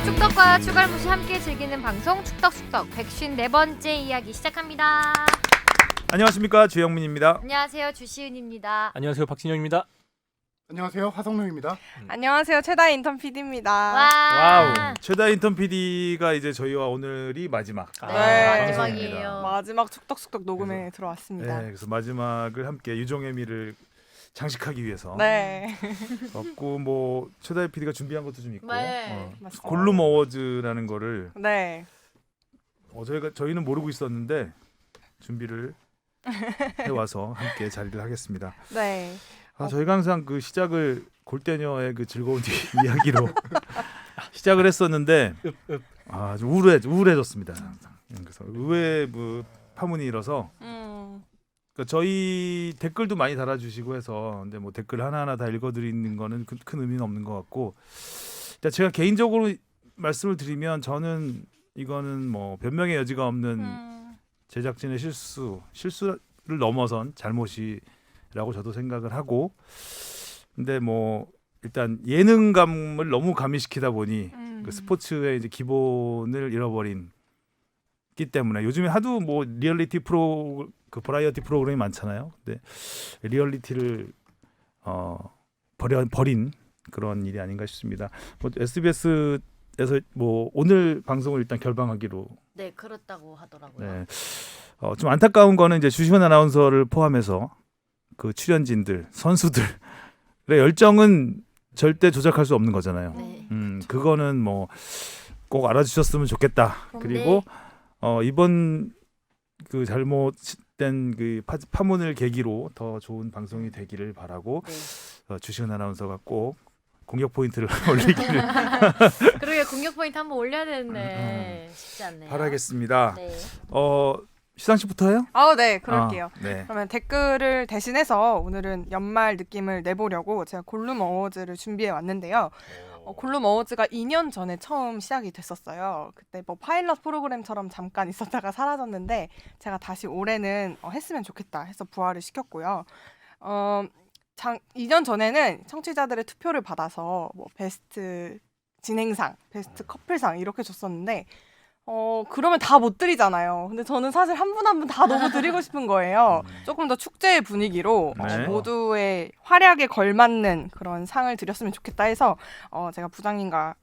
축덕과 추갈무시 함께 즐기는 방송 축덕숙덕 154번째 이야기 시작합니다. 안녕하십니까, 주영민입니다. 안녕하세요, 주시은입니다. 안녕하세요, 박진영입니다. 안녕하세요, 화성룡입니다. 안녕하세요, 최다 인턴 PD입니다. 와, 최다 인턴 PD가 이제 저희와 오늘이 마지막 네, 마지막이에요. 마지막 축덕숙덕 녹음에 들어왔습니다. 네, 그래서 마지막을 함께 유종의 미를 장식하기 위해서 네. 없고 뭐 최다 PD가 준비한 것도 좀 있고 네. 맞습니다. 골룸 어워즈라는 거를 네. 저희는 모르고 있었는데 준비를 해와서 함께 자리를 하겠습니다. 네. 저희가 항상 그 시작을 골대녀의 그 즐거운 이야기로 시작을 했었는데 좀 우울해졌습니다. 항상. 그래서 의외의 뭐 파문이 일어서 그러니까 저희 댓글도 많이 달아주시고 해서 근데 뭐 댓글 하나하나 다 읽어드리는 거는 큰 의미는 없는 것 같고 제가 개인적으로 말씀을 드리면 저는 이거는 뭐 변명의 여지가 없는 제작진의 실수를 넘어선 잘못이라고 저도 생각을 하고 근데 뭐 일단 예능감을 너무 가미시키다 보니 그 스포츠의 이제 기본을 잃어버린 기 때문에 요즘에 하도 뭐 리얼리티 그 버라이어티 프로그램이 많잖아요. 근데 리얼리티를 버린 그런 일이 아닌가 싶습니다. 뭐 SBS에서 뭐 오늘 방송을 일단 결방하기로. 네, 그렇다고 하더라고요. 네. 좀 안타까운 거는 이제 주시은 아나운서를 포함해서 그 출연진들, 선수들의 열정은 절대 조작할 수 없는 거잖아요. 네. 그거는 뭐 꼭 알아주셨으면 좋겠다. 그리고 이번 그 잘못된 그 파문을 계기로 더 좋은 방송이 되기를 바라고 네. 주시은 아나운서가 꼭 공격 포인트를 올리기를 그러게 공격 포인트 한번 올려야 되는데 쉽지 않네요. 바라겠습니다. 네. 시상식부터 해요? 네, 그럴게요. 네. 그러면 댓글을 대신해서 오늘은 연말 느낌을 내보려고 제가 골룸 어워즈를 준비해 왔는데요. 골룸 어워즈가 2년 전에 처음 시작이 됐었어요. 그때 뭐 파일럿 프로그램처럼 잠깐 있었다가 사라졌는데 제가 다시 올해는 했으면 좋겠다 해서 부활을 시켰고요. 2년 전에는 청취자들의 투표를 받아서 뭐 베스트 진행상, 베스트 커플상 이렇게 줬었는데 그러면 다 못 드리잖아요. 근데 저는 사실 한 분 한 분 다 너무 드리고 싶은 거예요. 조금 더 축제의 분위기로 네. 모두의 활약에 걸맞는 그런 상을 드렸으면 좋겠다 해서 제가 부장님과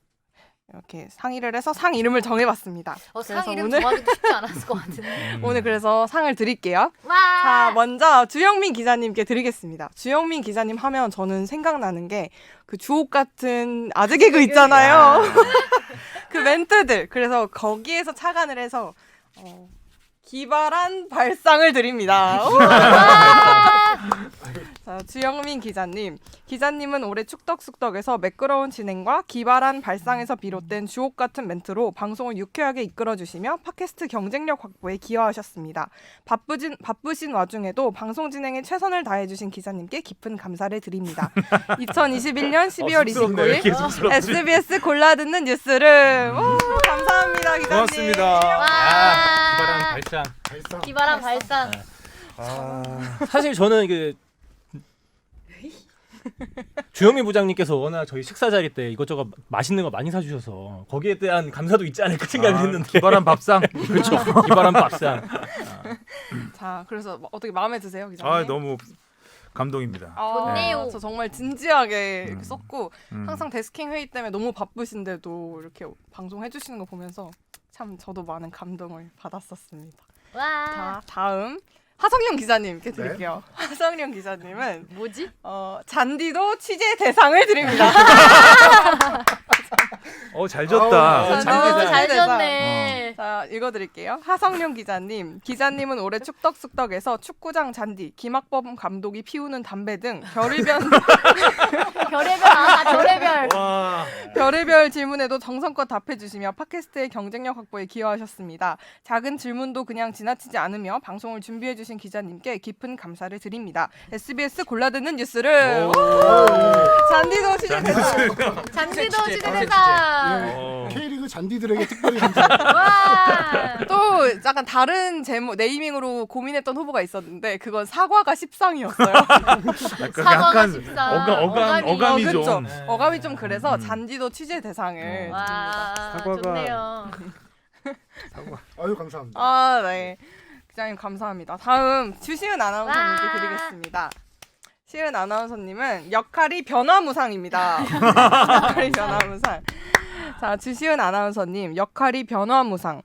이렇게 상의를 해서 상 이름을 정해봤습니다. 상 이름 정하기도 쉽지 않았을 것 같은데. 오늘 그래서 상을 드릴게요. 와. 자, 먼저 주영민 기자님께 드리겠습니다. 주영민 기자님 하면 저는 생각나는 게 그 주옥 같은 아재 개그 있잖아요. 그 멘트들. 그래서 거기에서 착안을 해서 기발한 발상을 드립니다. 자, 주영민 기자님은 올해 축덕숙덕에서 매끄러운 진행과 기발한 발상에서 비롯된 주옥 같은 멘트로 방송을 유쾌하게 이끌어주시며 팟캐스트 경쟁력 확보에 기여하셨습니다. 바쁘신 와중에도 방송 진행에 최선을 다해주신 기자님께 깊은 감사를 드립니다. 2021년 12월 29일 SBS 골라듣는 뉴스를 감사합니다, 기자님. 고맙습니다. 기발한 발상. 기발한 발상. 사실 저는 이게 주영민 부장님께서 워낙 저희 식사 자리 때 이것저것 맛있는 거 많이 사주셔서 거기에 대한 감사도 있지 않을까 생각을 했는데 기발한 밥상. 그렇죠. 기발한 밥상. 자, 그래서 어떻게 마음에 드세요, 기자님? 너무 감동입니다. 좋네요. 저 정말 진지하게 이렇게 썼고 항상 데스킹 회의 때문에 너무 바쁘신데도 이렇게 방송해 주시는 거 보면서 참 저도 많은 감동을 받았었습니다. 와. 자, 다음 하성룡 기자님께 드릴게요. 네. 하성룡 기자님은 뭐지? 잔디도 취재 대상을 드립니다. 잘 줬다. 너무 잘 대상. 줬네. 자, 읽어드릴게요. 하성룡 기자님은 올해 축덕숙덕에서 축구장 잔디, 김학범 감독이 피우는 담배 등 별의별 별의별 질문에도 정성껏 답해주시며 팟캐스트의 경쟁력 확보에 기여하셨습니다. 작은 질문도 그냥 지나치지 않으며 방송을 준비해주신 기자님께 깊은 감사를 드립니다. SBS 골라듣는 뉴스를 잔디도 취재 대상. 잔디도 취재 대상. K리그 잔디들에게 특별히 감사합니다. 와. 또 약간 다른 제목 네이밍으로 고민했던 후보가 있었는데 그건 사과가 10상이었어요. 사과가 14. 어감이 그쵸. 좀. 어감이 좀 그래서 잔디도 취재 대상을 드립니다. 와, 사과가- 좋네요. 아유 감사합니다. 아, 네. 기자님 감사합니다. 다음 주시은 아나운서님께 와. 드리겠습니다. 시은 아나운서님은 역할이 변화무상입니다. 역할이 변화무상. 자, 주시은 아나운서님 역할이 변화무상.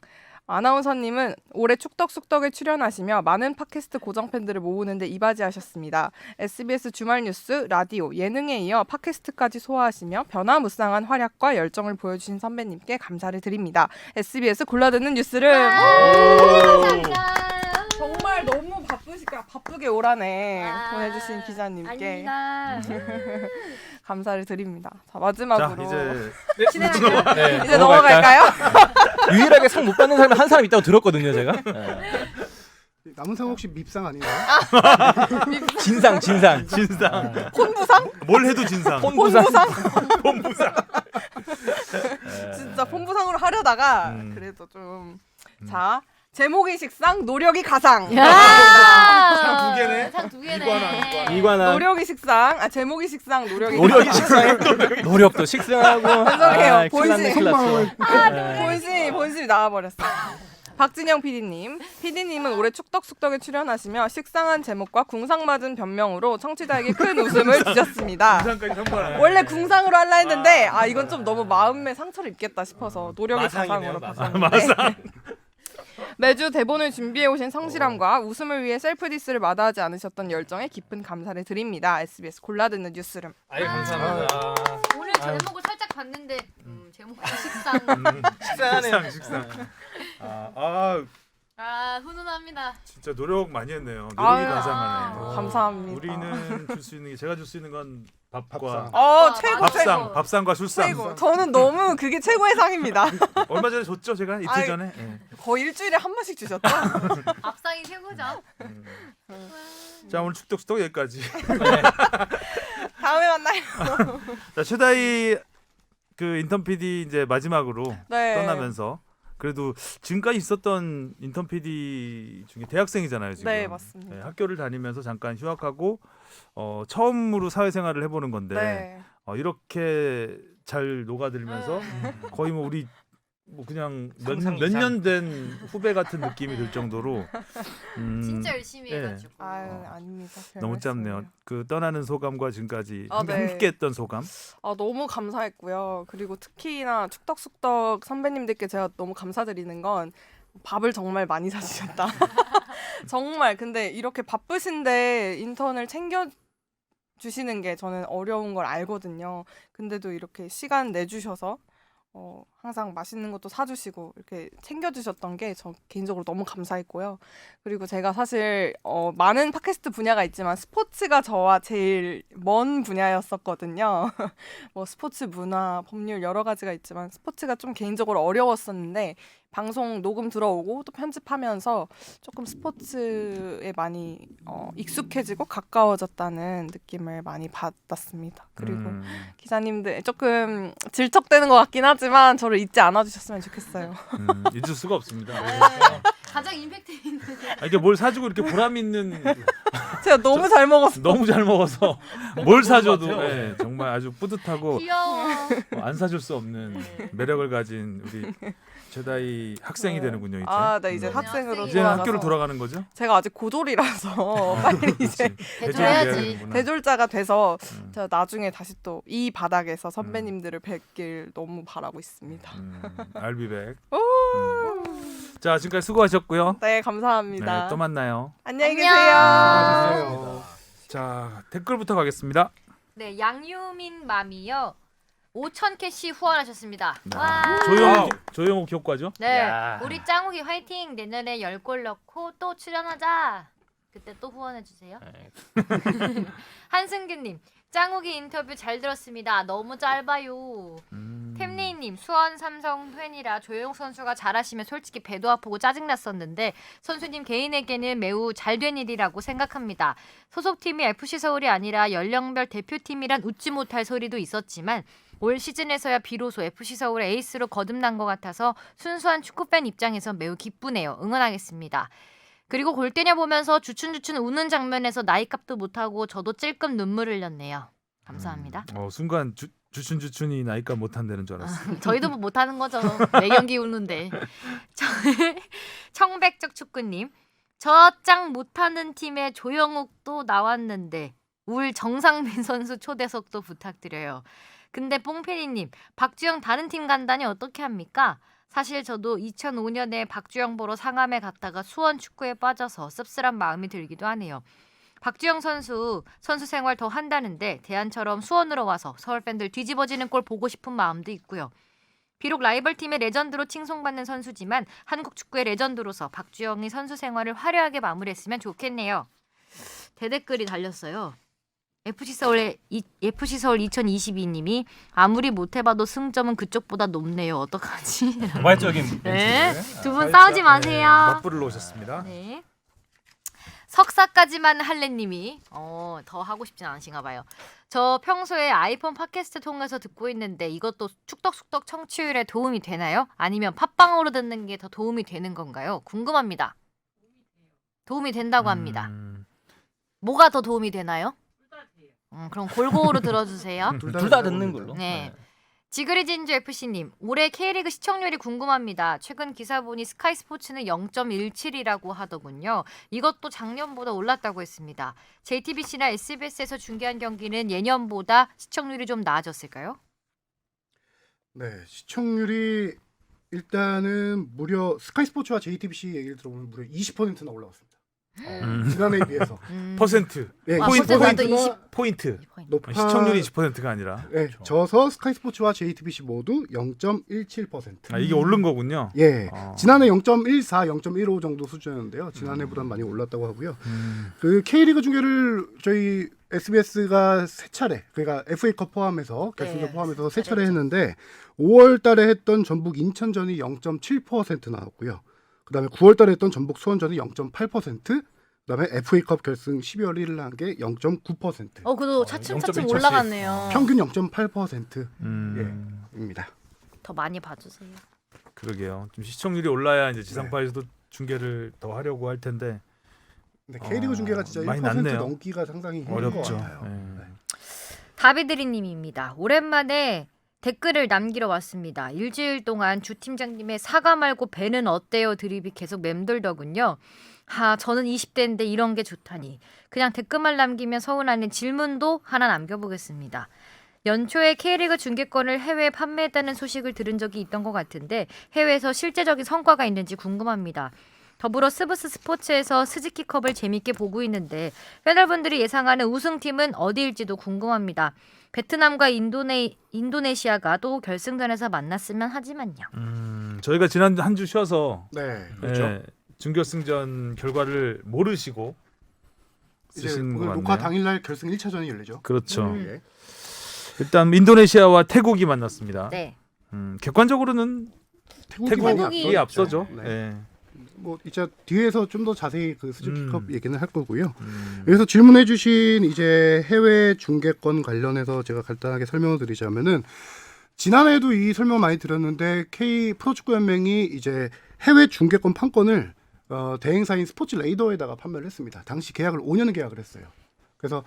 아나운서님은 올해 축덕숙덕에 출연하시며 많은 팟캐스트 고정 팬들을 모으는데 이바지하셨습니다. SBS 주말 뉴스, 라디오, 예능에 이어 팟캐스트까지 소화하시며 변화무쌍한 활약과 열정을 보여주신 선배님께 감사를 드립니다. SBS 골라듣는 뉴스를 감사합니다. 정말 너무 바쁘시니까 바쁘게 오라네 아, 보내주신 기자님께 아닙니다. 감사를 드립니다. 자, 자 마지막으로 이제 진행할까요? 네, 이제 넘어갈까요? 유일하게 상 못 받는 사람이 한 사람 있다고 들었거든요, 제가. 네. 남은 상 혹시 밉상 아닌가요? 진상. 진상. 폰부상? 뭘 해도 진상. 폰부상. 폰부상? 진짜 폰부상으로 하려다가 그래도 좀 자. 제목이 식상, 노력이 가상. 상 두 개네. 상 두 개네. 이관왕. 이관왕. 노력이 식상, 제목이 식상, 노력이 노력이 식상해. 노력도 식상하고. 죄송해요. 큰일 났네, 큰일 났어. 본심이 나와버렸어. 박진영 PD님은 올해 축덕숙덕에 출연하시며 식상한 제목과 궁상맞은 변명으로 청취자에게 큰 웃음을 주셨습니다. 진상까지 선발하네. 원래 궁상으로 할라 했는데 이건 좀 너무 마음에 상처를 입겠다 싶어서 노력이 마상이네요, 가상으로 마상. 바꿨는데 매주 대본을 준비해 오신 성실함과 웃음을 위해 셀프 디스를 마다하지 않으셨던 열정에 깊은 감사를 드립니다. SBS 골라듣는 뉴스룸. 아유, 감사합니다. 오늘 제목을 살짝 봤는데 제목이 식상. 식상하네요. 식상. 훈훈합니다. 진짜 노력 많이 했네요. 노력이 아유, 가상하네. 감사합니다. 우리는 줄 수 있는 게 제가 줄 수 있는 건 밥과 최고. 밥상과 술상. 최고. 저는 너무 그게 최고의 상입니다. 얼마 전에 줬죠 제가 이틀 아이, 전에. 예. 거의 일주일에 한 번씩 주셨죠? 밥상이 최고죠. 자 오늘 축덕숙덕 여기까지. 다음에 만나요. 자 최다희 그 인턴 PD 이제 마지막으로 네. 떠나면서 그래도 지금까지 있었던 인턴 PD 중에 대학생이잖아요 지금. 네, 맞습니다. 네, 학교를 다니면서 잠깐 휴학하고 처음으로 사회생활을 해보는 건데 네. 이렇게 잘 녹아들면서 거의 뭐 우리 뭐 그냥 상상 몇 이상. 년 된 후배 같은 느낌이 들 정도로 진짜 열심히 예. 해가지고. 아닙니다. 별 너무 말씀을요. 짧네요. 그 떠나는 소감과 지금까지 네. 함께했던 소감. 너무 감사했고요. 그리고 특히나 축덕숙덕 선배님들께 제가 너무 감사드리는 건 밥을 정말 많이 사주셨다. 정말 근데 이렇게 바쁘신데 인턴을 챙겨 주시는 게 저는 어려운 걸 알거든요. 근데도 이렇게 시간 내주셔서 항상 맛있는 것도 사주시고 이렇게 챙겨주셨던 게 저 개인적으로 너무 감사했고요. 그리고 제가 사실 많은 팟캐스트 분야가 있지만 스포츠가 저와 제일 먼 분야였었거든요. 뭐 스포츠 문화, 법률 여러 가지가 있지만 스포츠가 좀 개인적으로 어려웠었는데 방송 녹음 들어오고 또 편집하면서 조금 스포츠에 많이 익숙해지고 가까워졌다는 느낌을 많이 받았습니다. 그리고 기자님들 조금 질척대는 것 같긴 하지만 저를 잊지 않아 주셨으면 좋겠어요. 잊을 수가 없습니다. 가장 임팩트 있는. 이렇게 뭘 사주고 이렇게 보람 있는 제가 너무 잘 먹었어요. 너무 잘 먹어서 뭘 사줘도 같아요. 예, 정말 아주 뿌듯하고 귀여워. 안 사줄 수 없는 매력을 가진 우리 최다희 학생이 되는군요 이제. 네, 이제 학생으로 이제 돌아가서 학교를 돌아가는 거죠? 제가 아직 고졸이라서 빨리 이제 대졸해야지. 대졸자가 돼서 제가 나중에 다시 또 이 바닥에서 선배님들을 뵙길 너무 바라고 있습니다. I'll be back. 자 지금까지 수고하셨고요. 네, 감사합니다. 네, 또 만나요. 안녕히 안녕. 계세요. 안녕하세요. 자 댓글부터 가겠습니다. 네, 양유민 맘이요. 5,000캐시 후원하셨습니다. 네. 와. 조영욱 효과죠? 네, 야. 우리 짱욱이 화이팅. 내년에 10골 넣고 또 출연하자. 그때 또 후원해 주세요. 한승규님, 짱욱이 인터뷰 잘 들었습니다. 너무 짧아요. 템리님, 수원 삼성 팬이라 조영욱 선수가 잘하시면 솔직히 배도 아프고 짜증났었는데 선수님 개인에게는 매우 잘된 일이라고 생각합니다. 소속팀이 FC 서울이 아니라 연령별 대표팀이란 웃지 못할 소리도 있었지만 올 시즌에서야 비로소 FC 서울의 에이스로 거듭난 것 같아서 순수한 축구팬 입장에서 매우 기쁘네요. 응원하겠습니다. 그리고 골대녀 보면서 주춤주춤 우는 장면에서 나이값도 못하고 저도 찔끔 눈물을 흘렸네요. 감사합니다. 순간 주춘주춘이 나이가 못한다는 줄 알았어. 저희도 뭐 못하는 거죠. 매 경기 우는데. 청백적 축구님. 저 짱 못하는 팀에 조영욱도 나왔는데 울 정상민 선수 초대석도 부탁드려요. 근데 뽕피디님 박주영 다른 팀 간다니 어떻게 합니까? 사실 저도 2005년에 박주영 보러 상암에 갔다가 수원 축구에 빠져서 씁쓸한 마음이 들기도 하네요. 박주영 선수 생활 더 한다는데 대안처럼 수원으로 와서 서울 팬들 뒤집어지는 꼴 보고 싶은 마음도 있고요. 비록 라이벌 팀의 레전드로 칭송받는 선수지만 한국 축구의 레전드로서 박주영이 선수 생활을 화려하게 마무리했으면 좋겠네요. 대댓글이 달렸어요. FC 서울 2022님이 아무리 못해봐도 승점은 그쪽보다 높네요. 어떡하지? 도발적인 네, 멘트. 두 분 싸우지 마세요. 맞불을 놓으셨습니다. 네. 석사까지만 할래님이 더 하고 싶진 않으신가 봐요. 저 평소에 아이폰 팟캐스트 통해서 듣고 있는데 이것도 축덕숙덕 청취율에 도움이 되나요? 아니면 팟빵으로 듣는 게 더 도움이 되는 건가요? 궁금합니다. 도움이 된다고 합니다. 뭐가 더 도움이 되나요? 그럼 골고루 들어주세요. 둘 다 듣는 걸로. 네. 지그리진주 FC님, 올해 K리그 시청률이 궁금합니다. 최근 기사 보니 스카이 스포츠는 0.17이라고 하더군요. 이것도 작년보다 올랐다고 했습니다. JTBC나 SBS에서 중계한 경기는 예년보다 시청률이 좀 나아졌을까요? 네, 시청률이 일단은 무려 스카이 스포츠와 JTBC 얘기를 들어보면 무려 20%나 올라왔습니다. 지난해에 비해서. 퍼센트. 네, 와, 포인트, 퍼센트가 또 포인트. 높아. 시청률이 20%가 아니라. 네, 져서 스카이 스포츠와 JTBC 모두 0.17%. 이게 오른 거군요. 예, 어. 지난해 0.14, 0.15 정도 수준이었는데요. 지난해보다 많이 올랐다고 하고요. 그 K리그 중계를 저희 SBS가 세 차례, 그러니까 FA컵 포함해서 결승전 네, 포함해서 세 차례 잘했죠. 했는데 5월달에 했던 전북 인천전이 0.7% 나왔고요. 그다음에 9월달에 했던 전북 수원전이 0.8%. 그다음에 FA컵 결승 12월 1일 한 게 0.9%. 그래도 차츰차츰 0.1%. 올라갔네요. 평균 0.8%입니다. 더 많이 봐주세요. 그러게요. 좀 시청률이 올라야 이제 지상파에서도 중계를 더 하려고 할 텐데 근데 K리그 중계가 진짜 많이 1% 낮네요. 넘기가 상당히 힘든 어렵죠. 것 같아요. 네. 다비드리님입니다. 오랜만에 댓글을 남기러 왔습니다. 일주일 동안 주 팀장님의 사과 말고 배는 어때요 드립이 계속 맴돌더군요. 저는 20대인데 이런 게 좋다니. 그냥 댓글만 남기면 서운하는 질문도 하나 남겨보겠습니다. 연초에 K리그 중계권을 해외에 판매했다는 소식을 들은 적이 있던 것 같은데 해외에서 실제적인 성과가 있는지 궁금합니다. 더불어 스브스 스포츠에서 스즈키컵을 재밌게 보고 있는데 팬여러분들이 예상하는 우승팀은 어디일지도 궁금합니다. 베트남과 인도네시아가 또 결승전에서 만났으면 하지만요. 저희가 지난 한 주 쉬어서 네, 그렇죠. 준결승전 결과를 모르시고 이제 쓰신 것 오늘 같네요. 녹화 당일날 결승 1차전이 열리죠. 그렇죠. 예. 일단 인도네시아와 태국이 만났습니다. 네. 객관적으로는 태국이 앞서죠. 네. 네. 뭐 이제 뒤에서 좀 더 자세히 그 스즈키컵 얘기는 할 거고요. 음. 여기서 질문해주신 이제 해외 중계권 관련해서 제가 간단하게 설명을 드리자면은 지난해에도 이 설명 많이 드렸는데 K 프로축구연맹이 이제 해외 중계권 판권을 대행사인 스포츠 레이더에다가 판매를 했습니다. 당시 계약을 5년 계약을 했어요. 그래서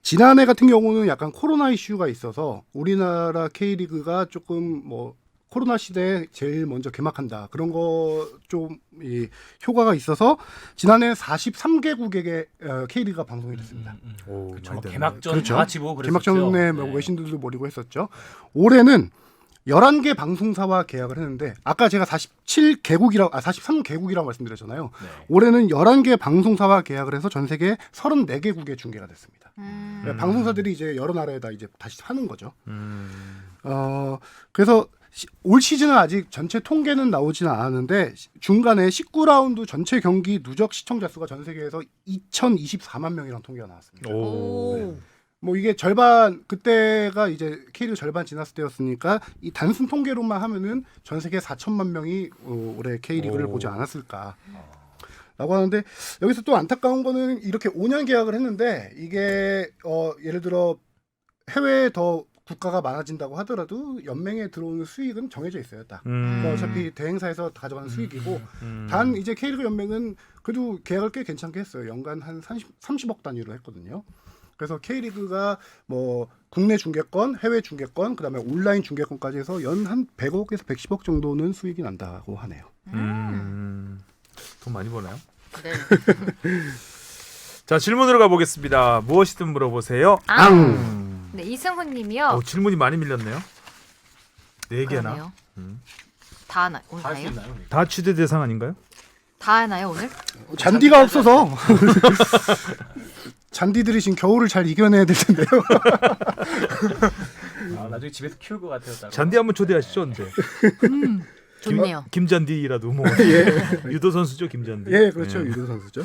지난해 같은 경우는 약간 코로나 이슈가 있어서 우리나라 K리그가 조금 뭐 코로나 시대에 제일 먼저 개막한다. 그런 거 좀 효과가 있어서 지난해 43개국에게 K리그가 방송이 됐습니다. 오, 그렇죠. 많이 됐네. 개막전 그렇죠. 다 같이 보고 그랬었죠. 개막전에 뭐 외신들도 모이고 했었죠. 올해는 11개 방송사와 계약을 했는데 아까 제가 43개국이라고 말씀드렸잖아요. 네. 올해는 11개 방송사와 계약을 해서 전 세계 34개국에 중계가 됐습니다. 방송사들이 이제 여러 나라에다 이제 다시 하는 거죠. 그래서 올 시즌은 아직 전체 통계는 나오지는 않았는데 중간에 19라운드 전체 경기 누적 시청자 수가 전 세계에서 2,024만 명이라는 통계가 나왔습니다. 오. 뭐 이게 절반 그때가 이제 K리그 절반 지났을 때였으니까 이 단순 통계로만 하면은 전 세계 4천만 명이 올해 K리그를 보지 않았을까. 라고 하는데 여기서 또 안타까운 거는 이렇게 5년 계약을 했는데 이게 예를 들어 해외에 더 국가가 많아진다고 하더라도 연맹에 들어오는 수익은 정해져 있어요. 딱. 음. 그러니까 어차피 대행사에서 가져가는 수익이고 단 이제 K리그 연맹은 그래도 계약을 꽤 괜찮게 했어요. 연간 한 30억 단위로 했거든요. 그래서 K리그가 뭐 국내 중계권, 해외 중계권, 그다음에 온라인 중계권까지 해서 연 한 100억에서 110억 정도는 수익이 난다고 하네요. 돈 많이 버나요? 네. 자, 질문으로 가보겠습니다. 무엇이든 물어보세요. 네, 이승훈님이요. 질문이 많이 밀렸네요. 4개나. 그러네요. 다 하나 오늘 다 할 수 다요? 있나요? 다 취재 대상 아닌가요? 다 하나요 오늘? 잔디가 없어서 잔디들이 지금 겨울을 잘 이겨내야 될 텐데요. 나중에 집에서 키울 것 같아요. 따로. 잔디 한번 초대하시죠, 언제? 좋네요. 김잔디라도 뭐 유도 선수죠, 김잔디. 예, 그렇죠. 유도 선수죠.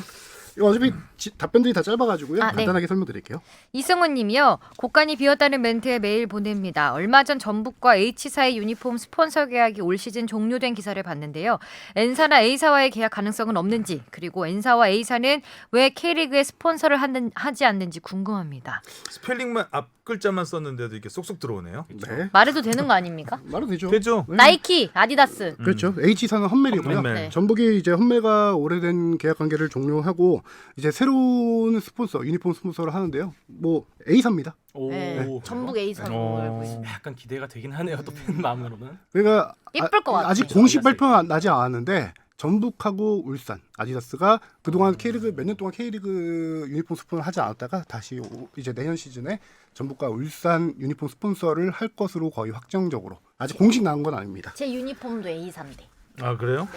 이거 어차피 답변들이 다 짧아가지고요. 네. 간단하게 설명드릴게요. 이승훈님이요. 곳간이 비었다는 멘트에 메일 보냅니다. 얼마 전 전북과 H사의 유니폼 스폰서 계약이 올 시즌 종료된 기사를 봤는데요. N사나 A사와의 계약 가능성은 없는지, 그리고 N사와 A사는 왜 K리그에 스폰서를 하지 않는지 궁금합니다. 스펠링만 앞 글자만 썼는데도 이렇게 쏙쏙 들어오네요. 네. 말해도 되는 거 아닙니까? 말은 되죠. 되죠? 네. 나이키, 아디다스. 그렇죠. H사는 헛멜이고요. 헛멜. 네. 전북이 이제 헛멜과 오래된 계약 관계를 종료하고 이제 새로운 스폰서, 유니폼 스폰서를 하는데요. 뭐 A사입니다. 오. 네, 전북 A사로 알고 있습니다. 약간 기대가 되긴 하네요. 또 팬 마음으로는. 그러니까 예쁠 것 같아요. 아직 공식 발표가 나지 않았는데 전북하고 울산, 아디다스가 그동안 K리그 몇 년 동안 K리그 유니폼 스폰을 하지 않았다가 다시 이제 내년 시즌에 전북과 울산 유니폼 스폰서를 할 것으로 거의 확정적으로 아직 공식 나온 건 아닙니다. 제 유니폼도 A3대. 아, 그래요?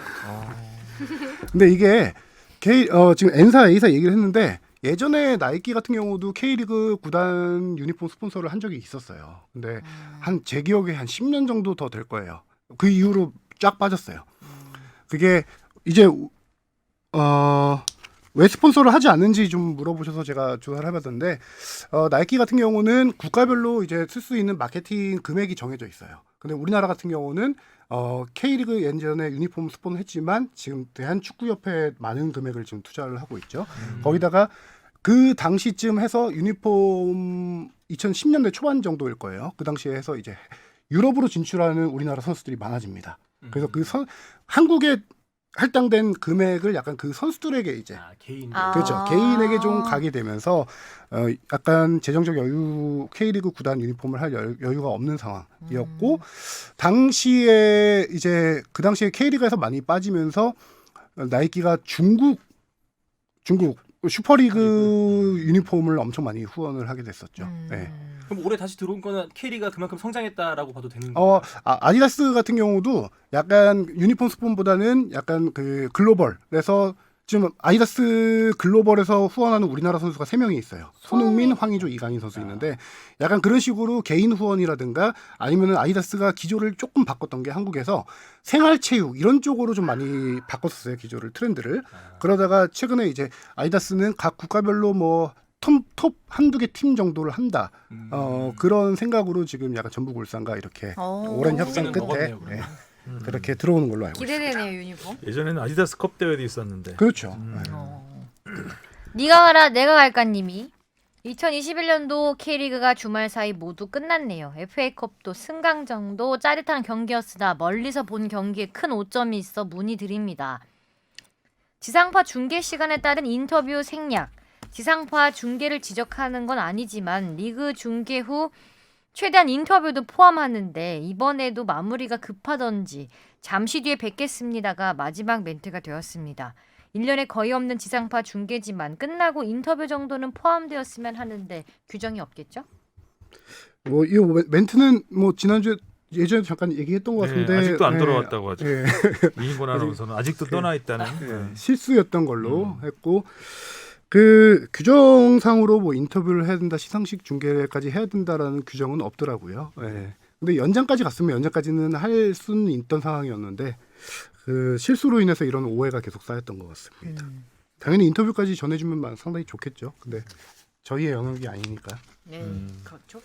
근데 이게 지금 N사, A사 얘기를 했는데 예전에 나이키 같은 경우도 K리그 구단 유니폼 스폰서를 한 적이 있었어요. 근데 제 기억에 한 10년 정도 더 될 거예요. 그 이후로 쫙 빠졌어요. 그게 이제 왜 스폰서를 하지 않는지 좀 물어보셔서 제가 조사를 해봤는데 나이키 같은 경우는 국가별로 이제 쓸 수 있는 마케팅 금액이 정해져 있어요. 근데 우리나라 같은 경우는 K리그 예전에 유니폼 스폰을 했지만 지금 대한축구협회에 많은 금액을 지금 투자를 하고 있죠. 거기다가 그 당시쯤 해서 유니폼 2010년대 초반 정도일 거예요. 그 당시에 해서 이제 유럽으로 진출하는 우리나라 선수들이 많아집니다. 그래서 한국에 할당된 금액을 약간 그 선수들에게 이제 개인. 그렇죠. 개인에게 좀 가게 되면서 약간 재정적 여유 K리그 구단 유니폼을 할 여유가 없는 상황이었고 당시에 이제 그 당시에 K리그에서 많이 빠지면서 나이키가 중국 슈퍼리그 유니폼을 엄청 많이 후원을 하게 됐었죠. 네. 그럼 올해 다시 들어온 거는 K리그가 그만큼 성장했다라고 봐도 되는 거예요? 아디다스 같은 경우도 약간 유니폼 스폰보다는 약간 그 글로벌에서 지금 아디다스 글로벌에서 후원하는 우리나라 선수가 3명이 있어요. 손흥민, 황의조, 이강인 선수 있는데 약간 그런 식으로 개인 후원이라든가 아니면은 아디다스가 기조를 조금 바꿨던 게 한국에서 생활체육 이런 쪽으로 좀 많이 바꿨었어요. 기조를 트렌드를. 그러다가 최근에 이제 아디다스는 각 국가별로 뭐 톱 한두 개 팀 정도를 한다. 그런 생각으로 지금 약간 전북 울산과 이렇게 오랜 협상 끝에 먹었네요, 네, 그렇게 들어오는 걸로 알고 있습니다. 기대되네요 유니폼. 예전에는 아디다스 컵 대회도 있었는데. 그렇죠. 네가 가라 내가 갈까님이 2021년도 K리그가 주말 사이 모두 끝났네요. FA컵도 승강전도 짜릿한 경기였으나 멀리서 본 경기에 큰 오점이 있어 문의드립니다. 지상파 중계 시간에 따른 인터뷰 생략. 지상파 중계를 지적하는 건 아니지만 리그 중계 후 최대한 인터뷰도 포함하는데 이번에도 마무리가 급하던지 잠시 뒤에 뵙겠습니다가 마지막 멘트가 되었습니다. 1년에 거의 없는 지상파 중계지만 끝나고 인터뷰 정도는 포함되었으면 하는데 규정이 없겠죠? 뭐 이 멘트는 뭐 지난주에 예전에 잠깐 얘기했던 것 같은데 아직도 안 돌아왔다고 하죠. 예. 이인권 아나운서는 아직도 떠나 있다는. 실수였던 걸로 했고 그 규정상으로 뭐 인터뷰를 해야 된다, 시상식 중계까지 해야 된다라는 규정은 없더라고요. 예. 근데 연장까지 갔으면 연장까지는 할 수는 있던 상황이었는데 그 실수로 인해서 이런 오해가 계속 쌓였던 것 같습니다. 당연히 인터뷰까지 전해주면 상당히 좋겠죠. 근데 저희의 영역이 아니니까. 네, 그렇죠.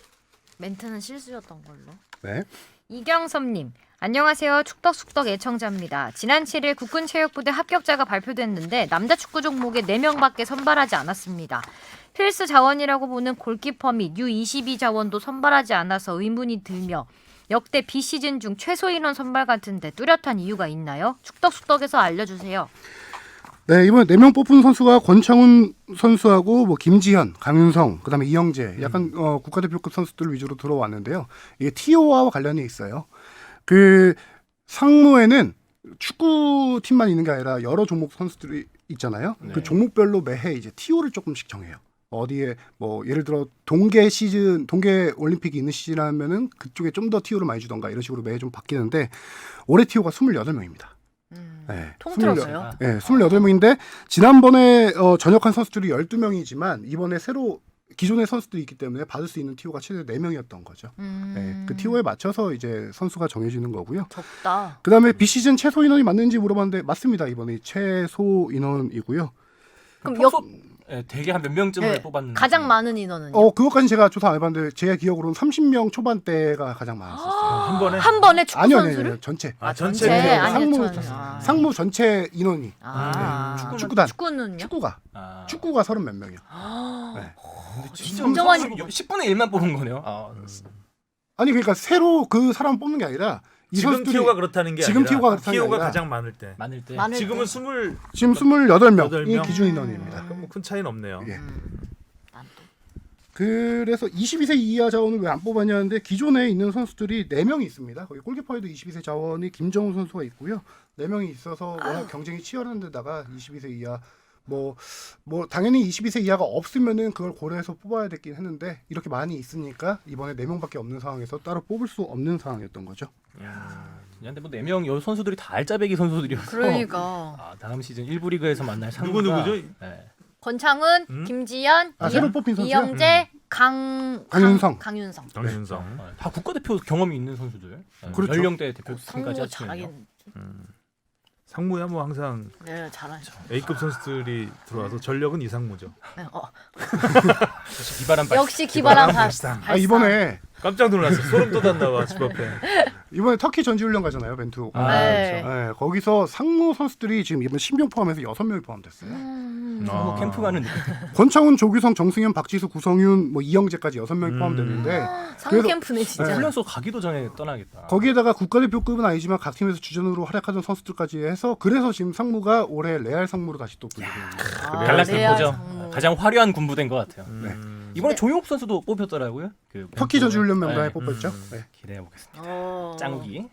멘트는 실수였던 걸로. 네. 이경섭님, 안녕하세요. 축덕숙덕 애청자입니다. 지난 7일 국군체육부대 합격자가 발표됐는데 남자 축구 종목에 4명밖에 선발하지 않았습니다. 필수 자원이라고 보는 골키퍼 및 U22 자원도 선발하지 않아서 의문이 들며 역대 비시즌 중 최소 인원 선발 같은데 뚜렷한 이유가 있나요? 축덕숙덕에서 알려주세요. 네, 이번 4명 뽑힌 선수가 권창훈 선수하고 뭐 김지현, 강윤성, 그다음에 이영재, 약간 국가대표급 선수들 위주로 들어왔는데요. 이게 TO와 관련이 있어요. 그 상무에는 축구 팀만 있는 게 아니라 여러 종목 선수들이 있잖아요. 네. 그 종목별로 매해 이제 TO를 조금씩 정해요. 어디에 뭐 예를 들어 동계 올림픽이 있는 시즌이라면은 그쪽에 좀 더 TO를 많이 주던가 이런 식으로 매해 좀 바뀌는데 올해 TO가 28명입니다. 네, 통틀어서요? 네, 28명인데 지난번에 전역한 선수들이 12명이지만 이번에 새로 기존의 선수들이 있기 때문에 받을 수 있는 TO가 최대 4명이었던 거죠. 네, 그 TO에 맞춰서 이제 선수가 정해지는 거고요. 적다. 그다음에 비시즌 최소 인원이 맞는지 물어봤는데 맞습니다. 이번에 최소 인원이고요. 그럼 평소 대개 한 몇 명쯤을 네, 뽑았는지. 가장 많은 인원은요? 그것까지 제가 조사 안 해봤는데 제 기억으로는 30명 초반대가 가장 많았었어요. 한 번에 한 번에 축구 아니요, 선수를? 전체. 전체. 네, 상무 아니요, 저는. 상무 전체 인원이 축구단 축구는요? 축구가 아. 축구가 30 몇 명이요. 네. 근데 진짜 많이 10분의 1만 뽑은 거네요. 아니 그러니까 새로 그 사람 뽑는 게 아니라 이 지금 선수들이 티오가 그렇다는 게 지금 아니라 TO가 그렇다는 게 TO가 아니라 가장 많을 때. 많을 때. 많을 지금은 때. 20 지금 28명이 8명? 기준 인원입니다. 그럼 뭐 큰 차이는 없네요. 예. 난 또. 그래서 22세 이하 자원을 왜 안 뽑았냐는데 기존에 있는 선수들이 4명이 있습니다. 거기 골키퍼에도 22세 자원이 김정우 선수가 있고요. 4명이 있어서 워낙 경쟁이 치열한 데다가 22세 이하 뭐 당연히 22세 이하가 없으면은 그걸 고려해서 뽑아야 됐긴 했는데 이렇게 많이 있으니까 이번에 4명밖에 없는 상황에서 따로 뽑을 수 없는 상황이었던 거죠. 근데 뭐 4명 여 선수들이 다 알짜배기 선수들이어서. 그러니까. 다음 시즌 1부 리그에서 만날 상무가 누구죠? 네. 권창훈, 김지현, 새로 뽑힌 선수요? 이영재, 강윤성. 강윤성. 정윤성. 다 국가대표 경험이 있는 선수들. 그렇죠. 연령대 대표팀까지 상무 합치면요. 잘하겠네. 상무야 뭐 항상 네, 잘하죠. A급 선수들이 들어와서 전력은 이상무죠. 네, 기발한 발. 역시 기발한 발상. 이번에 깜짝 놀랐어. 소름 돋았나 봐. 집 앞에. 이번에 터키 전지훈련 가잖아요. 벤투. 네. 네, 거기서 상무 선수들이 지금 이번 신병 포함해서 6명이 포함됐어요. 뭐 캠프 가는 느낌. 권창훈, 조규성, 정승현, 박지수, 구성윤, 뭐 이영재까지 6명이 포함됐는데 상무 그래서- 캠프네 진짜. 훈련소 가기도 전에 떠나겠다. 거기에다가 국가대표급은 아니지만 각 팀에서 주전으로 활약하던 선수들까지 해서 그래서 지금 상무가 올해 레알 상무로 다시 또 불리고 있는 거예요. 갈라스 레알 보죠. 상무. 가장 화려한 군부대인 것 같아요. 이번에 네. 조용욱 선수도 뽑혔더라고요. 그 터키 전지훈련 명단에 네. 뽑혔죠. 네. 기대해 보겠습니다. 짱욱이.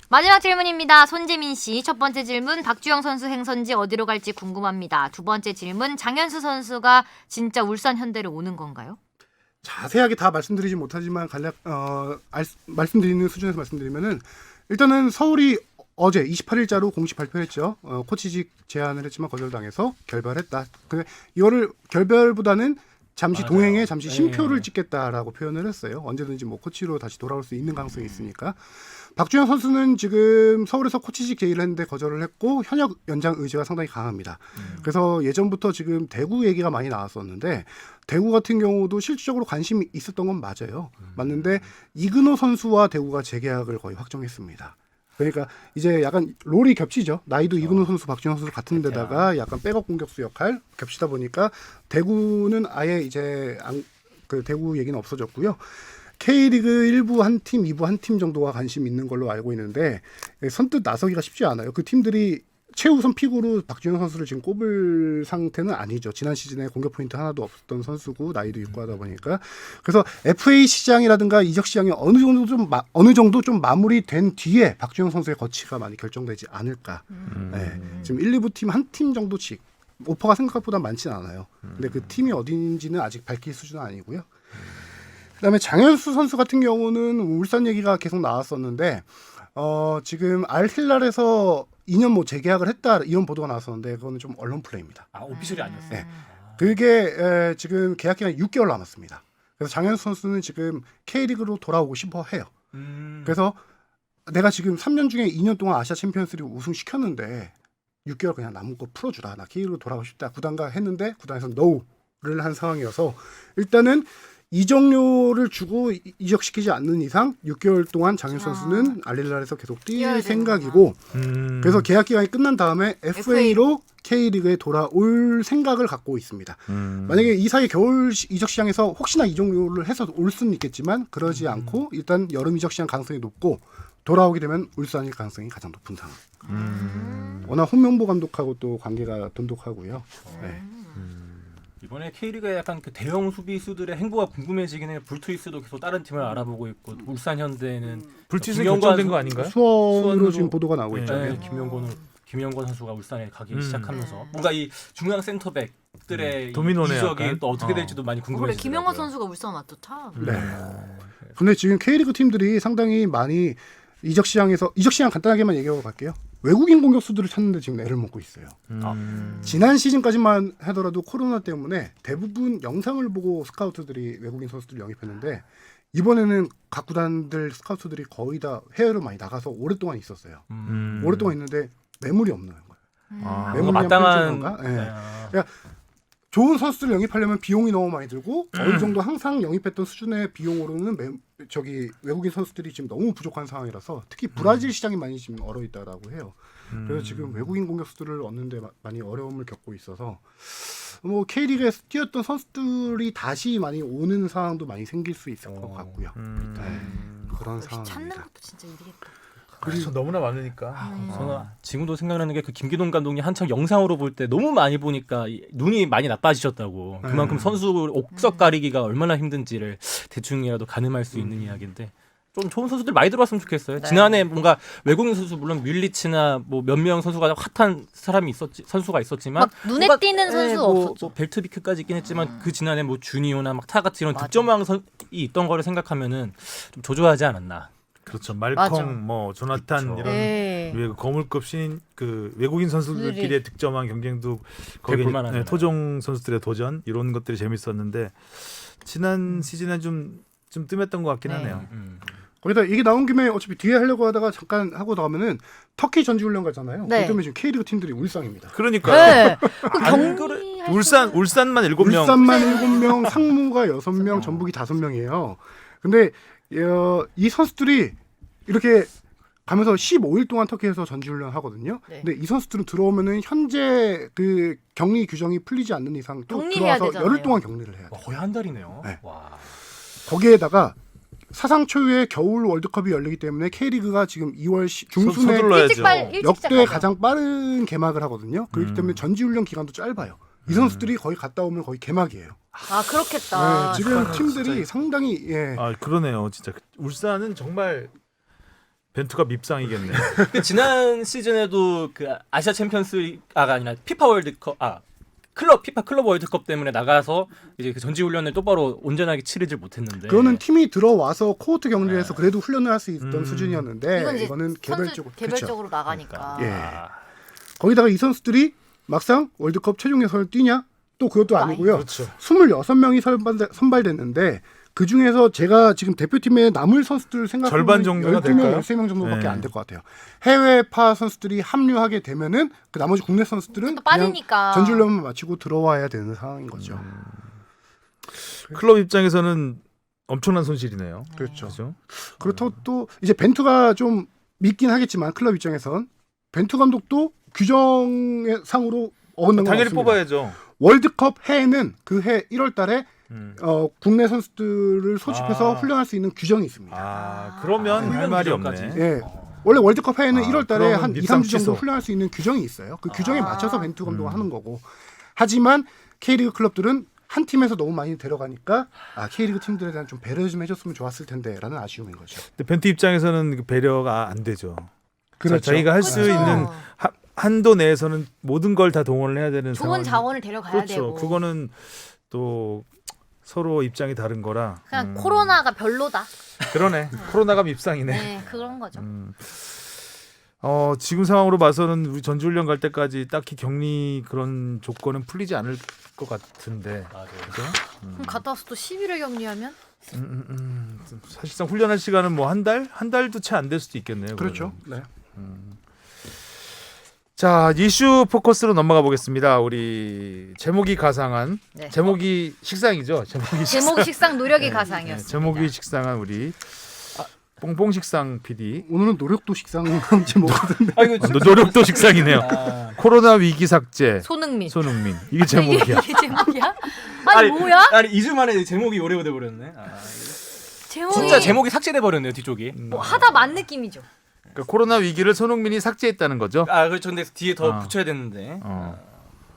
마지막 질문입니다. 손재민 씨. 첫 번째 질문, 박주영 선수 행선지 어디로 갈지 궁금합니다. 두 번째 질문, 장현수 선수가 진짜 울산 현대로 오는 건가요? 자세하게 다 말씀드리지 못하지만 간략 말씀드리는 수준에서 말씀드리면은 일단은 서울이 어제 28일자로 공식 발표했죠. 코치직 제안을 했지만 거절당해서 결별했다. 이거를 결별보다는 잠시 맞아요. 동행에 잠시 심표를 네. 찍겠다라고 표현을 했어요. 언제든지 뭐 코치로 다시 돌아올 수 있는 가능성이 있으니까. 박주영 선수는 지금 서울에서 코치직 제의를 했는데 거절을 했고 현역 연장 의지가 상당히 강합니다. 그래서 예전부터 지금 대구 얘기가 많이 나왔었는데 대구 같은 경우도 실질적으로 관심이 있었던 건 맞아요. 맞는데 이근호 선수와 대구가 재계약을 거의 확정했습니다. 그러니까 이제 약간 롤이 겹치죠. 나이도 이근호 선수, 박주영 선수 같은 데다가 약간 백업 공격수 역할 겹치다 보니까 대구는 아예 이제 그 대구 얘기는 없어졌고요. K리그 1부 한 팀, 2부 한 팀 정도가 관심 있는 걸로 알고 있는데 선뜻 나서기가 쉽지 않아요. 그 팀들이 최우선 픽으로 박주영 선수를 지금 꼽을 상태는 아니죠. 지난 시즌에 공격 포인트 하나도 없었던 선수고 나이도 있고 하다 보니까 그래서 FA 시장이라든가 이적 시장이 어느 정도 좀 마무리된 뒤에 박주영 선수의 거치가 많이 결정되지 않을까. 네. 지금 1, 2부 팀 한 팀 정도씩 오퍼가 생각보다 많지는 않아요. 근데 그 팀이 어딘지는 아직 밝힐 수준은 아니고요. 그다음에 장현수 선수 같은 경우는 울산 얘기가 계속 나왔었는데 지금 알힐랄에서 2년 뭐 재계약을 했다 이런 보도가 나왔었는데 그거는 좀 언론 플레이입니다. 오피셜이 아니었어요. 네. 그게 지금 계약 기간이 6개월 남았습니다. 그래서 장현수 선수는 지금 K리그로 돌아오고 싶어 해요. 그래서 내가 지금 3년 중에 2년 동안 아시아 챔피언스리그 우승 시켰는데 6개월 그냥 남은 거 풀어주라. 나 K리그로 돌아가고 싶다. 구단과 했는데 구단에서 NO를 한 상황이어서 일단은 이적료를 주고 이적시키지 않는 이상 6개월 동안 장윤 선수는 알릴랄에서 계속 뛰어야 뛸 되는구나. 생각이고 그래서 계약 기간이 끝난 다음에 FA FA로 K리그에 돌아올 생각을 갖고 있습니다. 만약에 이 사이 겨울 이적 시장에서 혹시나 이적료를 해서 올 수는 있겠지만 그러지 않고 일단 여름 이적 시장 가능성이 높고 돌아오게 되면 울산일 가능성이 가장 높은 상황. 워낙 홍명보 감독하고 또 관계가 돈독하고요. 네. 이번에 K리그의 약간 그 대형 수비수들의 행보가 궁금해지긴 해요. 불투이스도 계속 다른 팀을 알아보고 있고 울산 현대는 불티스 김영관 결정된 거 아닌가요? 수원으로 지금 보도가 나오고 있죠. 네, 김영권 선수가 울산에 가기 시작하면서 뭔가 이 중앙 센터백들의 도미노네 이적이 약간. 또 어떻게 될지도 많이 그래 궁금해지더라고요. 김영환 선수가 울산 왔죠 참. 네. 근데 지금 K리그 팀들이 상당히 많이 이적 시장 간단하게만 얘기하고 갈게요. 외국인 공격수들을 찾는데 지금 애를 먹고 있어요. 지난 시즌까지만 하더라도 코로나 때문에 대부분 영상을 보고 스카우트들이 외국인 선수들을 영입했는데 이번에는 각 구단들 스카우트들이 거의 다 해외로 많이 나가서 오랫동안 있었어요. 오랫동안 있는데 매물이 없는 거예요. 아, 뭔가 매물이 마땅한 건가? 네. 좋은 선수들을 영입하려면 비용이 너무 많이 들고 어느 정도 항상 영입했던 수준의 비용으로는 외국인 선수들이 지금 너무 부족한 상황이라서 특히 브라질 시장이 많이 지금 얼어 있다라고 해요. 그래서 지금 외국인 공격수들을 얻는데 많이 어려움을 겪고 있어서 뭐 K리그에서 뛰었던 선수들이 다시 많이 오는 상황도 많이 생길 수 있을 것 같고요. 네, 그런 역시 찾는 상황입니다. 것도 진짜 일이겠다. 그래서 너무나 많으니까. 저는 지금도 생각나는 게 그 김기동 감독이 한창 영상으로 볼 때 너무 많이 보니까 눈이 많이 나빠지셨다고. 그만큼 선수 옥석 가리기가 얼마나 힘든지를 대충이라도 가늠할 수 있는 이야기인데 좀 좋은 선수들 많이 들어왔으면 좋겠어요. 네. 지난해 뭔가 외국인 선수 물론 뮬리치나 뭐 몇 명 선수가 핫한 선수가 있었지만 막 눈에 뭔가, 띄는 선수 없었죠. 뭐 벨트비크까지 있긴 했지만 그 지난해 뭐 주니오나 막 타가트 이런 득점왕이 있던 거를 생각하면은 좀 조조하지 않았나. 그렇죠. 맞아. 말컹, 뭐 조나탄 그렇죠. 이런 네. 거물급 신인 그 외국인 선수들끼리의 득점왕 경쟁도 거기 볼만하잖아요. 토종 선수들의 도전 이런 것들이 재밌었는데 지난 시즌에 좀 뜸했던 것 같긴 네. 하네요. 거기다 이게 나온 김에 어차피 뒤에 하려고 하다가 잠깐 하고 나가면은 터키 전지훈련 가잖아요. 네. 그 때문에 지금 K리그 팀들이 울상입니다. 그러니까 네. 그 경기 울산만 7명. 울산만 7명, 상무가 6명, 전북이 5명이에요. 근데 이 선수들이 이렇게 가면서 15일 동안 터키에서 전지훈련 하거든요. 네. 근데 이 선수들은 들어오면은 현재 그 격리 규정이 풀리지 않는 이상 또 격리해야 들어와서 되잖아요. 열흘 동안 격리를 해야 돼. 거의 한 달이네요. 네. 와. 거기에다가 사상 초유의 겨울 월드컵이 열리기 때문에 K리그가 지금 2월 중순에 서둘러야죠. 일찍 역대 시작하죠. 가장 빠른 개막을 하거든요. 그렇기 때문에 전지훈련 기간도 짧아요. 이 선수들이 거의 갔다 오면 거의 개막이에요. 아 그렇겠다. 네, 지금 아, 팀들이 진짜. 상당히 아 그러네요. 진짜 울산은 정말 벤투가 밉상이겠네. 근데 지난 시즌에도 그 아시아 챔피언스가 아니라 피파 월드컵 피파 클럽 월드컵 때문에 나가서 이제 그 전지 훈련을 똑바로 온전하게 치르질 못했는데. 그거는 팀이 들어와서 코호트 격리에서 그래도 훈련을 할 수 있던 수준이었는데 이건 이제 이거는 개별적으로 개별적으로 나가니까. 예. 아, 거기다가 이 선수들이 막상 월드컵 최종 예선을 뛰냐? 또 그것도 아니고요. 그렇죠. 26명이 선발됐는데 그 중에서 제가 지금 대표팀에 남을 선수들 생각하면 절반 정도가 12명, 될까요? 13명 정도밖에 네. 안 될 것 같아요. 해외파 선수들이 합류하게 되면은 그 나머지 국내 선수들은 또 그냥 빠지니까. 전지훈련만 마치고 들어와야 되는 상황인 거죠. 클럽 입장에서는 엄청난 손실이네요. 그렇죠. 그렇죠. 그렇다고 또 이제 벤투가 좀 믿긴 하겠지만 클럽 입장에선 벤투 감독도 규정상으로 어긋난 건 당연히 없습니다. 뽑아야죠. 월드컵 해에는 그 해 1월달에 음. 국내 선수들을 소집해서 아. 훈련할 수 있는 규정이 있습니다. 아 그러면 할 말이 없네. 예. 원래 월드컵 해에는 아, 1월달에 그러면 한 2, 밉상 3주 정도 취소. 훈련할 수 있는 규정이 있어요. 그 규정에 맞춰서 벤투 감독가 음. 하는 거고. 하지만 K리그 클럽들은 한 팀에서 너무 많이 데려가니까 K리그 팀들에 대한 좀 배려 좀 해줬으면 좋았을 텐데라는 아쉬움인 거죠. 근데 벤투 입장에서는 그 배려가 안 되죠. 그렇죠. 자기가 할 수 그렇죠. 있는 한도 내에서는 모든 걸 다 동원을 해야 되는 좋은 상황이- 자원을 데려가야 그렇죠. 되고. 그거는 또 서로 입장이 다른 거라. 그냥 코로나가 별로다. 그러네. 코로나가 밉상이네. 네, 그런 거죠. 지금 상황으로 봐서는 우리 전지훈련 갈 때까지 딱히 격리 그런 조건은 풀리지 않을 것 같은데. 맞아요. 그죠? 그럼 갔다 와서 또 11일 격리하면? 사실상 훈련할 시간은 뭐 한 달도 채 안 될 수도 있겠네요. 그렇죠. 그러면. 네. 자, 이슈 포커스로 넘어가 보겠습니다. 우리 제목이 가상한 네. 제목이 식상이죠. 제목 식상 노력이 네, 가상이었습니다. 제목이 식상한 우리 뽕뽕 식상 PD. 오늘은 노력도 식상한 제목인데 아 이거 노력도 식상이네요. 아, 코로나 위기 삭제. 손흥민. 손흥민. 이게 제목이야. 이게 제목이야? 아니 뭐야? 아니 2주 만에 제목이 오래오래 버렸네. 제목이 진짜 제목이 삭제돼 버렸네요 뒤쪽이. 뭐 하다 만 느낌이죠. 그러니까 코로나 위기를 손흥민이 삭제했다는 거죠. 아 그렇죠. 근데 뒤에 더 아. 붙여야 됐는데.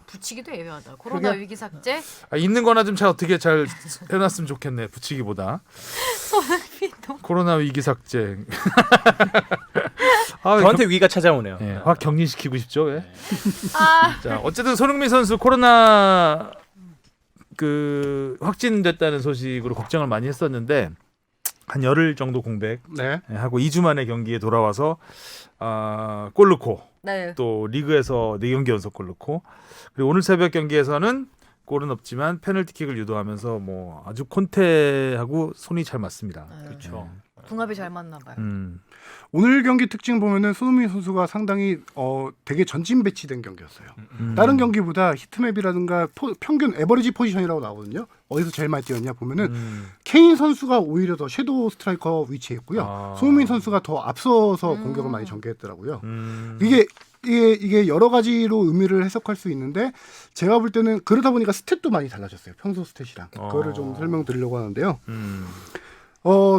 붙이기도 애매하다. 코로나 그게- 위기 삭제. 있는 거나 좀 잘 어떻게 잘 해놨으면 좋겠네. 붙이기보다. 손흥민도. 코로나 위기 삭제. 아, 저한테 위가 찾아오네요. 확 격리시키고 싶죠. 왜? 아 자, 어쨌든 손흥민 선수 코로나 확진됐다는 소식으로 걱정을 많이 했었는데 한 열흘 정도 공백하고 네. 2주 만에 경기에 돌아와서 골 넣고 네. 또 리그에서 4경기 연속 골 넣고 그리고 오늘 새벽 경기에서는 골은 없지만 페널티킥을 유도하면서 뭐 아주 콘테하고 손이 잘 맞습니다. 그렇죠. 궁합이 잘 맞나 봐요. 오늘 경기 특징 보면은 손흥민 선수가 상당히 되게 전진 배치된 경기였어요. 다른 경기보다 히트맵이라든가 평균 에버리지 포지션이라고 나오거든요. 어디서 제일 많이 뛰었냐 보면은 케인 선수가 오히려 더 섀도우 스트라이커 위치에 있고요. 손흥민 선수가 더 앞서서 공격을 많이 전개했더라고요. 이게 여러 가지로 의미를 해석할 수 있는데 제가 볼 때는 그러다 보니까 스탯도 많이 달라졌어요. 평소 스탯이랑 그거를 좀 설명드리려고 하는데요.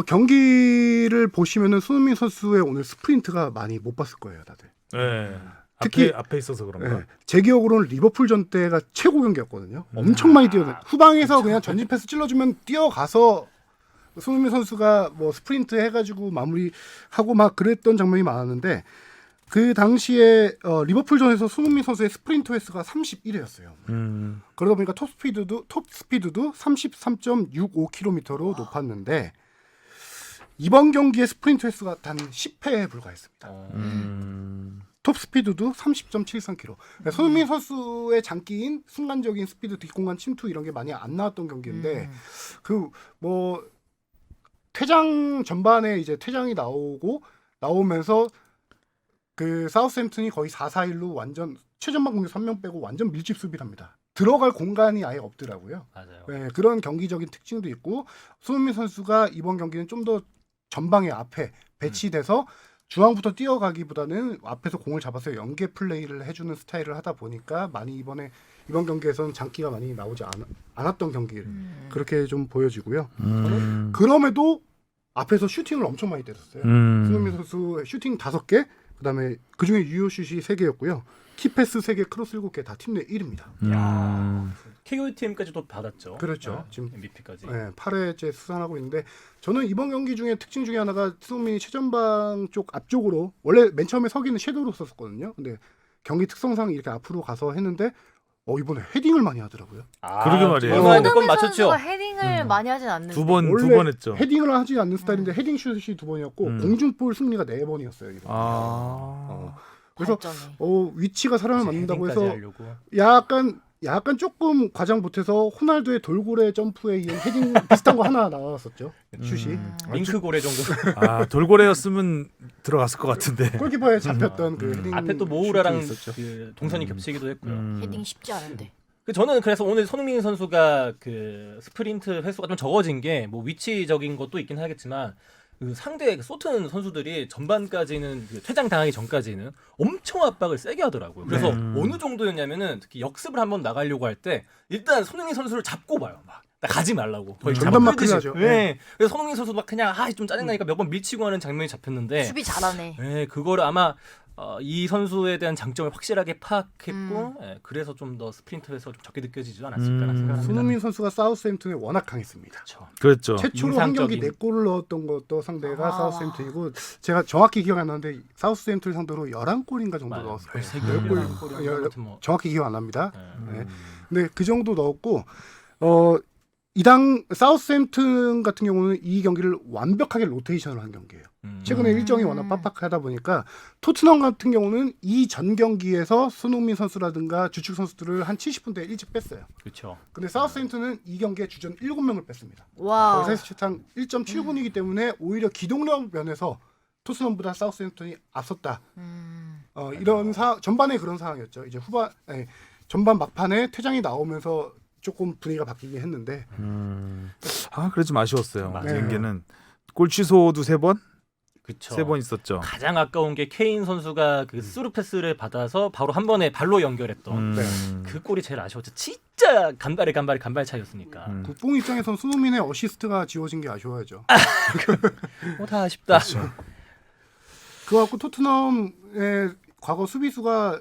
경기를 보시면은 손흥민 선수의 오늘 스프린트가 많이 못 봤을 거예요, 다들. 네. 특히 앞에 있어서 그런가? 네. 제 기억으로는 리버풀전 때가 최고 경기였거든요. 엄청 많이 뛰어요. 후방에서 그냥 전진 패스 찔러주면 뛰어가서 손흥민 선수가 뭐 스프린트 해가지고 마무리하고 막 그랬던 장면이 많았는데 그 당시에 리버풀전에서 손흥민 선수의 스프린트 횟수가 31회였어요. 그러다 보니까 톱 스피드도 33.65km로 높았는데 이번 경기의 스프린트 횟수가 단 10회에 불과했습니다. 톱 스피드도 30.73km. 그러니까 손흥민 선수의 장기인 순간적인 스피드, 뒷공간 침투 이런 게 많이 안 나왔던 경기인데 그 뭐 퇴장 전반에 이제 퇴장이 나오면서 그 사우스햄튼이 거의 4-4-1로 완전 최전방 공격 3명 빼고 완전 밀집 수비를 합니다. 들어갈 공간이 아예 없더라고요. 맞아요. 네, 그런 경기적인 특징도 있고 손흥민 선수가 이번 경기는 좀 더 전방에 앞에 배치돼서 중앙부터 뛰어가기보다는 앞에서 공을 잡아서 연계 플레이를 해주는 스타일을 하다 보니까 많이 이번 경기에서는 장기가 많이 나오지 않았던 경기를 그렇게 좀 보여지고요. 그럼에도 앞에서 슈팅을 엄청 많이 때렸어요. 손흥민 선수 슈팅 5개, 그다음에 그중에 유효슛이 3개였고요. 키패스 3개, 크로스 7개 다 팀 내 1위입니다. KOTM까지도 받았죠. 그렇죠. 지금 MVP까지. 네, 8회째 수상하고 있는데 저는 이번 경기 중에 특징 중에 하나가 손흥민이 최전방 쪽 앞쪽으로 원래 맨 처음에 서기는 섀도우로 썼었거든요. 근데 경기 특성상 이렇게 앞으로 가서 했는데 이번에 헤딩을 많이 하더라고요. 그러게 말이에요. 얼마 몇번 손흥민 맞췄죠. 선수가 헤딩을 많이 하진 않는데. 두 번 원래 했죠. 헤딩을 하지 않는 스타일인데 헤딩 슛이 2번이었고 공중볼 승리가 4번이었어요. 그래서 발전이. 위치가 사람을 맞는다고 헤딩까지 해서 하려고. 약간 조금 과장 보태서 호날두의 돌고래 점프에 이은 헤딩 비슷한 거 하나 나왔었죠. 슛이. 링크 고래 정도. 돌고래였으면 들어갔을 것 같은데. 골키퍼에 잡혔던 그 헤딩 앞에 또 모우라랑 슛이 있었죠. 그 동선이 겹치기도 했고요. 헤딩 쉽지 않은데. 저는 그래서 오늘 손흥민 선수가 그 스프린트 횟수가 좀 적어진 게 뭐 위치적인 것도 있긴 하겠지만 그 상대 소튼 선수들이 전반까지는 그 퇴장 당하기 전까지는 엄청 압박을 세게 하더라고요. 그래서 어느 정도였냐면은 특히 역습을 한번 나가려고 할 때 일단 손흥민 선수를 잡고 봐요. 막 나 가지 말라고. 거의 전담 끌듯이. 마크를 하죠. 네. 그래서 손흥민 선수 막 그냥 좀 짜증나니까 몇 번 밀치고 하는 장면이 잡혔는데 수비 잘하네. 네, 그거를 아마 이 선수에 대한 장점을 확실하게 파악했고 그래서 좀 더 스프린트에서 좀 적게 느껴지지 않았을까라는 생각합니다. 손흥민 선수가 사우스햄튼에 워낙 강했습니다. 그렇죠. 최초로 한 경기 인상적인. 4골을 넣었던 것도 상대가 사우스햄튼이고 제가 정확히 기억 안 나는데 사우스햄튼 상대로 11골인가 정도 맞아요. 넣었어요. 10골 뭐 정확히 기억 안 납니다. 네. 근데 그 정도 넣었고 이당 사우스햄튼 같은 경우는 이 경기를 완벽하게 로테이션을 한 경기예요. 최근에 일정이 워낙 빡빡하다 보니까 토트넘 같은 경우는 이 전 경기에서 손흥민 선수라든가 주축 선수들을 한 70분대 일찍 뺐어요. 그렇죠. 근데 사우스햄튼은 이 경기에 주전 7명을 뺐습니다. 와. 사실상 1.7분이기 때문에 오히려 기동력 면에서 토트넘보다 사우스햄튼이 앞섰다. 이런 전반에 그런 상황이었죠. 이제 전반 막판에 퇴장이 나오면서 조금 분위기가 바뀌긴 했는데 그래 좀 아쉬웠어요. 맞아요. 비행기는 골 취소도 3번, 그쵸. 3번 있었죠. 가장 아까운 게 케인 선수가 그 스루 패스를 받아서 바로 한 번에 발로 연결했던 그 골이 제일 아쉬웠죠. 진짜 간발 차이였으니까. 국뽕 입장에선 손흥민의 어시스트가 지워진 게 아쉬워야죠. 다 아쉽다. 그렇죠. 그거 갖고 토트넘의 과거 수비수가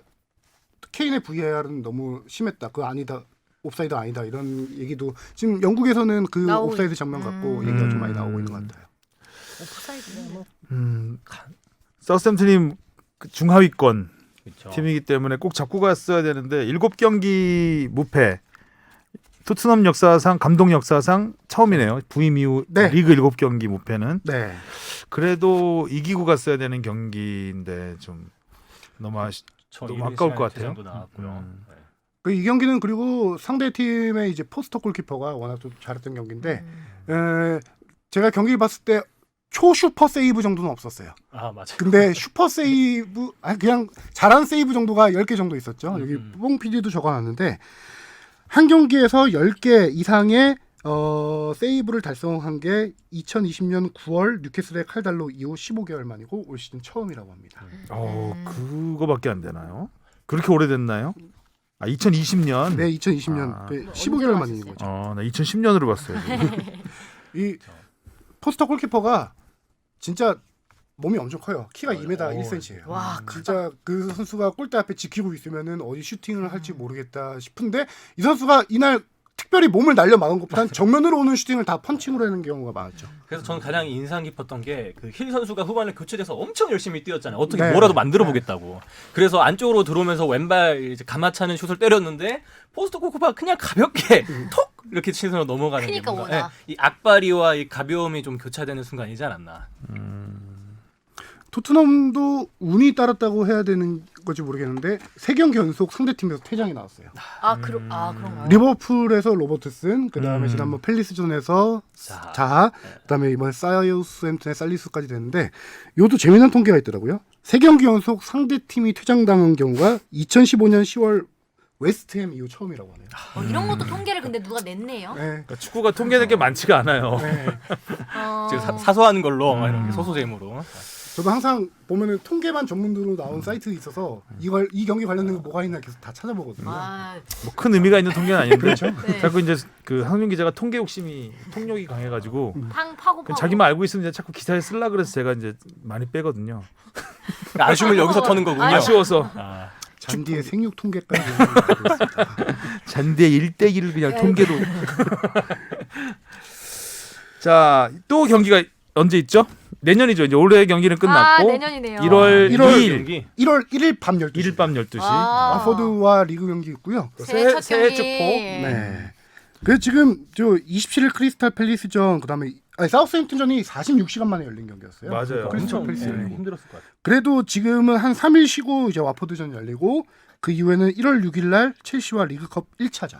케인의 VAR은 너무 심했다. 그거 아니다. 옵사이드 아니다. 이런 얘기도 지금 영국에서는 그 나오고 옵사이드 장면 갖고 얘기가 좀 많이 나오고 있는 것 같아요. 오프사이드네. 뭐. 사우스햄튼이 그 중하위권 그쵸. 팀이기 때문에 꼭 잡고 갔어야 되는데 7경기 무패. 토트넘 역사상 감독 역사상 처음이네요. 부임 이후 네. 리그 7경기 무패는. 네. 그래도 이기고 갔어야 되는 경기인데 좀 너무 너무 아까울 것 같아요. 나왔고요. 네. 이 경기는 그리고 상대 팀의 이제 포스터 골키퍼가 워낙 좀 잘했던 경기인데 제가 경기 봤을 때 초슈퍼 세이브 정도는 없었어요. 아 맞아요. 근데 슈퍼 세이브 그냥 잘한 세이브 정도가 10개 정도 있었죠. 여기 뽕 PD도 적어놨는데 한 경기에서 10개 이상의 세이브를 달성한 게 2020년 9월 뉴캐슬의 칼달로 이후 15개월 만이고 올 시즌 처음이라고 합니다. 그거밖에 안 되나요? 그렇게 오래됐나요? 2020년. 네, 2020년 15개월 만인 거죠. 나 2010년으로 봤어요. 이 포스터 골키퍼가 진짜 몸이 엄청 커요. 키가 2m 1cm예요. 와, 진짜 그 선수가 골대 앞에 지키고 있으면은 어디 슈팅을 할지 모르겠다 싶은데 이 선수가 이날 특별히 몸을 날려 막은 것보다는 정면으로 오는 슈팅을 다 펀칭으로 하는 경우가 많았죠. 그래서 저는 가장 인상 깊었던 게 그 힐 선수가 후반에 교체돼서 엄청 열심히 뛰었잖아요. 어떻게 네. 뭐라도 만들어 보겠다고. 그래서 안쪽으로 들어오면서 왼발 이제 가마차는 슛을 때렸는데 포스트 골키퍼가 그냥 가볍게 톡 이렇게 치서 넘어가는 크니까 게 뭔가 오나. 이 악바리와 이 가벼움이 좀 교차되는 순간이지 않았나. 토트넘도 운이 따랐다고 해야 되는 건지 모르겠는데 3경기 연속 상대팀에서 퇴장이 나왔어요. 그런가요? 리버풀에서 로버트슨, 그다음에 지난번 펠리스전에서 자하, 그다음에 이번 사우스햄튼의 살리수까지 됐는데 이것도 재미난 통계가 있더라고요. 3경기 연속 상대팀이 퇴장당한 경우가 2015년 10월 웨스트햄 이후 처음이라고 하네요. 이런 것도 통계를 근데 누가 냈네요. 네. 그러니까 축구가 통계된 게 많지가 않아요. 지금 사소한 걸로 이렇게 소소잼으로. 저도 항상 보면은 통계만 전문으로 나온 사이트 있어서 이 경기 관련된 거 뭐가 있나 계속 다 찾아보거든요. 뭐 큰 의미가 있는 통계는 아닌데 그렇죠. 네. 자꾸 이제 그 한윤 기자가 통계 욕심이 통력이 강해가지고 팡 파고 그냥 자기만 알고 있으면 이제 자꾸 기사에 쓰려 그래서 제가 이제 많이 빼거든요. 아쉬움을 여기서 터는 거군요. 아쉬워서 잔디의 생육 통계까지 알고 있습니다. 잔디의 1대1을 그냥 통계로. 자, 또 경기가 언제 있죠? 내년이죠. 이제 올해 경기는 끝났고 내년이네요. 1월 2일 경기. 1월 1일 밤 12시. 1일 밤 12시. 와포드와 리그 경기 있고요. 새해 첫 새해 경기. 축포. 네. 그래서 지금 저 27일 크리스탈 팰리스전 그다음에 사우스햄튼전이 46시간 만에 열린 경기였어요. 맞아요. 크리스탈 엄청 팰리스 열리고. 힘들었을 것 같아요. 그래도 지금은 한 3일 쉬고 이제 와포드전 열리고 그 이후에는 1월 6일 날 첼시와 리그컵 1차전.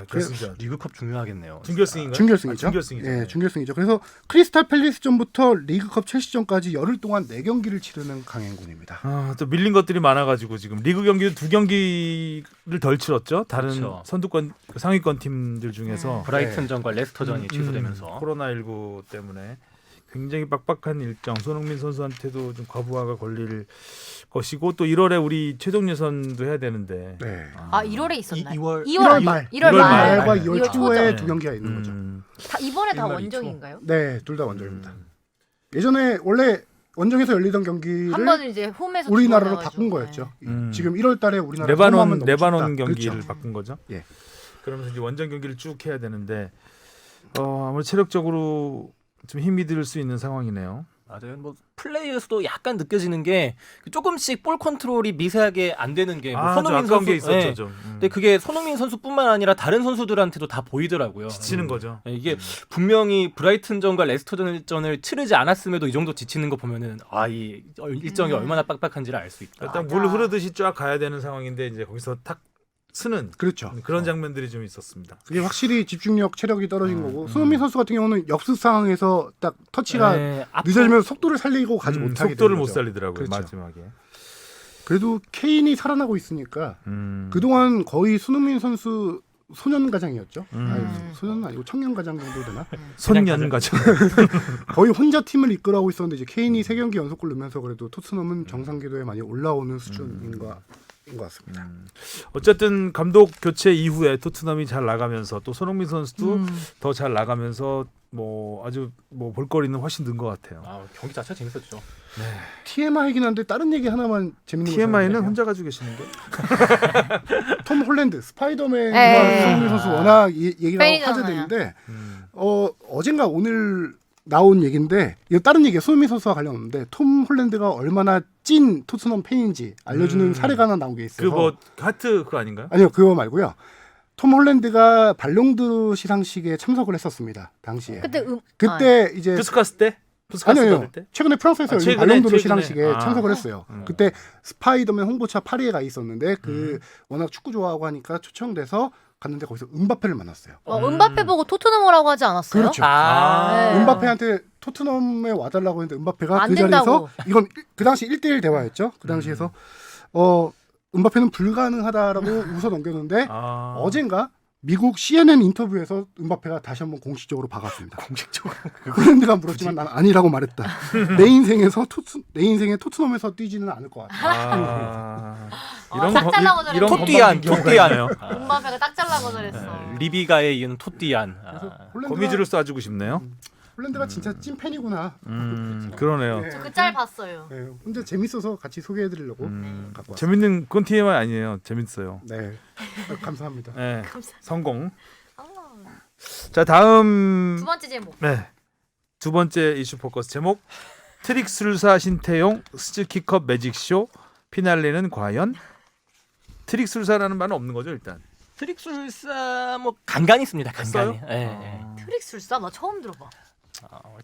결승전. 리그컵 중요하겠네요. 준결승인가요? 준결승이죠. 준결승이죠. 네, 준결승이죠. 그래서 크리스탈 팰리스전부터 리그컵 첼시전까지 열흘 동안 4경기를 치르는 강행군입니다. 또 밀린 것들이 많아가지고 지금 리그 경기도 2경기를 덜 치렀죠. 다른 그렇죠. 선두권 상위권 팀들 중에서 브라이튼전과 레스터전이 취소되면서 코로나19 때문에 굉장히 빡빡한 일정. 손흥민 선수한테도 좀 과부하가 걸릴 것이고 또 1월에 우리 최종 예선도 해야 되는데. 네. 1월에 있었나요? 2월 1월 말. 1월 말. 말과 2월 2월 초에 초죠. 2경기가 있는 거죠. 이번에 다 1월 원정인가요? 네, 둘 다 원정입니다. 예전에 원래 원정에서 열리던 한 경기를 번은 이제 홈에서 우리나라로 들어와가지고. 바꾼 거였죠. 음. 지금 1월 달에 우리나라 홈하면 너무 레바논 춥다. 경기를 그렇죠. 바꾼 거죠. 예. 그러면서 이제 원정 경기를 쭉 해야 되는데 아무래도 체력적으로 좀 힘이 들 수 있는 상황이네요. 맞아요. 뭐 플레이에서도 약간 느껴지는 게 조금씩 볼 컨트롤이 미세하게 안 되는 게 뭐 좀 손흥민 아까운 선수 게 있었죠. 네. 좀. 근데 그게 손흥민 선수뿐만 아니라 다른 선수들한테도 다 보이더라고요. 지치는 거죠. 이게 분명히 브라이튼전과 레스터전을 치르지 않았음에도 이 정도 지치는 거 보면은 이 일정이 얼마나 빡빡한지를 알 수 있다. 일단 물 흐르듯이 쫙 가야 되는 상황인데 이제 거기서 탁 쓰는 그렇죠. 그런 장면들이 좀 있었습니다. 그게 확실히 집중력, 체력이 떨어진 거고 손흥민 선수 같은 경우는 역습 상황에서 딱 터치가 네, 늦어지면서 속도를 살리고 가지 못하게 속도를 되는 못 거죠. 살리더라고요. 그렇죠. 마지막에. 그래도 케인이 살아나고 있으니까 음. 그동안 거의 손흥민 선수 소년 가장이었죠. 음. 아니, 소년은 아니고 청년 가장 정도 되나? 손년 가죠. 거의 혼자 팀을 이끌어가고 있었는데 이제 케인이 3경기 연속골 넣으면서 그래도 토트넘은 정상 궤도에 많이 올라오는 수준인 것 같습니다. 어쨌든 감독 교체 이후에 토트넘이 잘 나가면서 또 손흥민 선수도 더 잘 나가면서 뭐 아주 뭐 볼거리는 훨씬 는 것 같아요. 아, 경기 자체가 재밌었죠. TMI이긴 한데 다른 얘기 하나만 재밌는 거 TMI는 생각해요. 혼자 가지고 계시는 거? 톰 홀랜드 스파이더맨과 예. 손흥민 선수 워낙 얘기가 팬이잖아요. 화제되는데 어젠가 오늘 나온 얘기인데 이거 다른 얘기예요. 손흥민 선수와 관련 없는데 톰 홀랜드가 얼마나 찐 토트넘 팬인지 알려주는 사례가 하나 나온 게 있어요. 그 뭐 하트 그거 아닌가요? 아니요 그거 말고요. 톰 홀랜드가 발롱드르 시상식에 참석을 했었습니다. 당시에. 그때 이제 푸스카스 때? 푸스카스 아니요, 받을 때? 최근에 프랑스에서 열린 최근에, 발롱도르 최근에. 시상식에 아. 참석을 했어요. 그때 스파이더맨 홍보차 파리에 가 있었는데 워낙 축구 좋아하고 하니까 초청돼서 갔는데 거기서 은바페를 만났어요. 은바페 보고 토트넘 오라고 하지 않았어요? 그렇죠. 네. 은바페한테 토트넘에 와달라고 했는데 은바페가 안 그 된다고. 자리에서 이건 그 당시 1대1 대화였죠. 그 당시에서 은바페는 불가능하다라고 웃어 넘겼는데 아. 어젠가 미국 CNN 인터뷰에서 은바페가 다시 한번 공식적으로 박았습니다. 공식적으로 홀랜드가 물었지만 난 아니라고 말했다. 내 인생에 토트넘에서 뛰지는 않을 것 같아. 아. 딱 잘라고 이런 토띠안, 경우가 토띠안. 있나요? 은바페가 딱 잘라고 그랬어. 리비가에 이은 토띠안. 거미줄을 쏴주고 싶네요. 홀랜드가 진짜 찐 팬이구나. 그러네요. 저 그 짤 봤어요. 네, 혼자 재밌어서 같이 소개해드리려고 갖고 왔어요. 재밌는 건 TMI 아니에요. 재밌어요. 네, 감사합니다. 네. 감사합니다. 성공. 아, 자 다음 두 번째 제목. 네. 두 번째 이슈 포커스 제목 트릭술사 신태용 스즈키컵 매직쇼 피날레는 과연 트릭술사라는 말은 없는 거죠 일단. 트릭술사 뭐 간간히 있습니다. 간간히. 있어요? 예, 예. 트릭술사 나 처음 들어봐.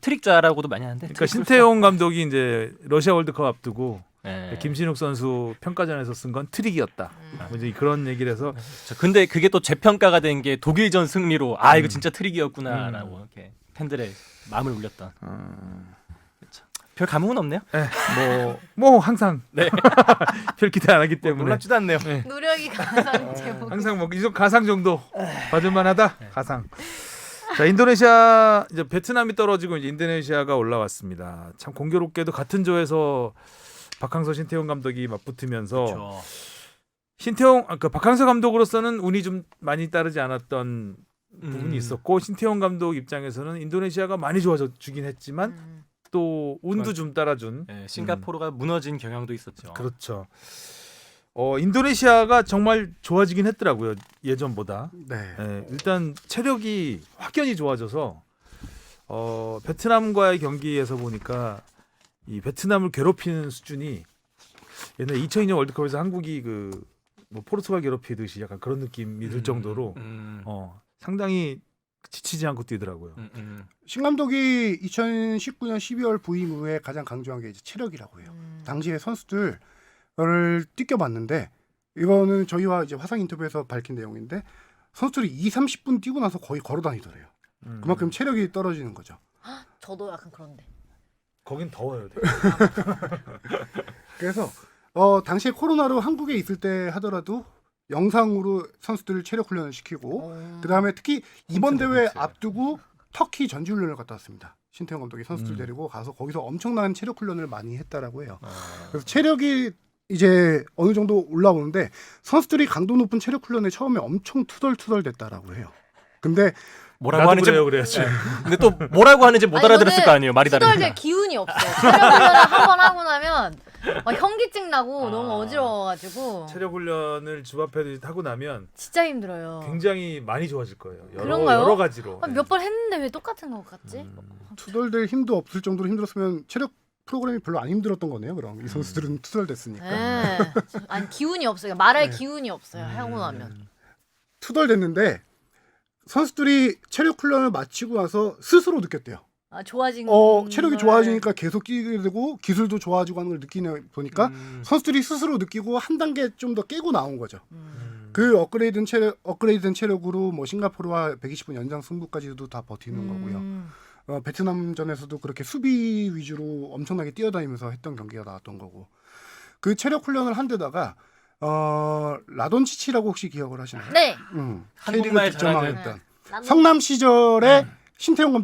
트릭자라고도 많이 하는데. 그러니까 트릭술사. 신태용 감독이 이제 러시아 월드컵 앞두고 예. 김신욱 선수 평가전에서 쓴 건 트릭이었다. 뭐 이제 그런 얘기를 해서 근데 그게 또 재평가가 된 게 독일전 승리로 이거 진짜 트릭이었구나라고 이렇게 팬들의 마음을 울렸던. 별 감흥은 없네요. 뭐 항상 네. 별 기대 안 하기 때문에 놀랍지도 않네요. 노력이 가상 제목. 항상 뭐 이쪽 가상 정도 받을 만하다. 가상. 자 인도네시아 이제 베트남이 떨어지고 이제 인도네시아가 올라왔습니다. 참 공교롭게도 같은 조에서 박항서 신태용 감독이 맞붙으면서 그렇죠. 신태용 그 박항서 감독으로서는 운이 좀 많이 따르지 않았던 부분이 있었고 신태용 감독 입장에서는 인도네시아가 많이 좋아져 주긴 했지만 또 운도 좀 따라준. 예, 싱가포르가 무너진 경향도 있었죠. 그렇죠. 인도네시아가 정말 좋아지긴 했더라고요 예전보다. 네. 예, 일단 체력이 확연히 좋아져서 베트남과의 경기에서 보니까 이 베트남을 괴롭히는 수준이 옛날 2002년 월드컵에서 한국이 뭐 포르투갈 괴롭히듯이 약간 그런 느낌이 들 정도로 상당히 지치지 않고 뛰더라고요. 신 감독이 2019년 12월 부임 후에 가장 강조한 게 이제 체력이라고 해요. 당시에 선수들을 뛰겨봤는데 이거는 저희와 이제 화상 인터뷰에서 밝힌 내용인데 선수들이 2-30분 뛰고 나서 거의 걸어 다니더래요. 그만큼 체력이 떨어지는 거죠. 저도 약간 그런데. 거긴 더워요. 되게. 그래서 당시에 코로나로 한국에 있을 때 하더라도 영상으로 선수들을 체력 훈련을 시키고 그다음에 특히 이번 대회 앞두고 터키 전지 훈련을 갔다 왔습니다. 신태용 감독이 선수들 데리고 가서 거기서 엄청난 체력 훈련을 많이 했다라고 해요. 그래서 체력이 이제 어느 정도 올라오는데 선수들이 강도 높은 체력 훈련에 처음에 엄청 투덜투덜 됐다라고 해요. 근데 뭐라고 나도 하는지 그래야지. 근데 또 뭐라고 하는지 못 알아들었을 거 아니에요. 말이 다르니까. 투덜댈 기운이 없어요. 체력 훈련을 한 번 하고 나면 현기증 나고 너무 어지러워가지고 체력 훈련을 주 앞에 하고 나면 진짜 힘들어요. 굉장히 많이 좋아질 거예요. 그런가요? 여러 가지로. 몇 번 했는데 왜 똑같은 것 같지? 투덜댈 힘도 없을 정도로 힘들었으면 체력 프로그램이 별로 안 힘들었던 거네요. 그럼 이 선수들은 투덜댔으니까. 네. 아니 기운이 없어요. 말할 기운이 없어요. 하고 나면. 투덜댔는데 선수들이 체력 훈련을 마치고 나서 스스로 느꼈대요. 좋아진 체력이 걸. 좋아지니까 계속 뛰게 되고 기술도 좋아지고 하는 걸 느끼네 보니까 선수들이 스스로 느끼고 한 단계 좀 더 깨고 나온 거죠. 그 업그레이드된 체력으로 뭐 싱가포르와 120분 연장 승부까지도 다 버티는 거고요. 베트남전에서도 그렇게 수비 위주로 엄청나게 뛰어다니면서 했던 경기가 나왔던 거고. 그 체력 훈련을 한 데다가 라돈치치라고 혹시 기억을 하시나요? 네. K리그 한국말 득점왕했던 남- 성남 시절에 신태용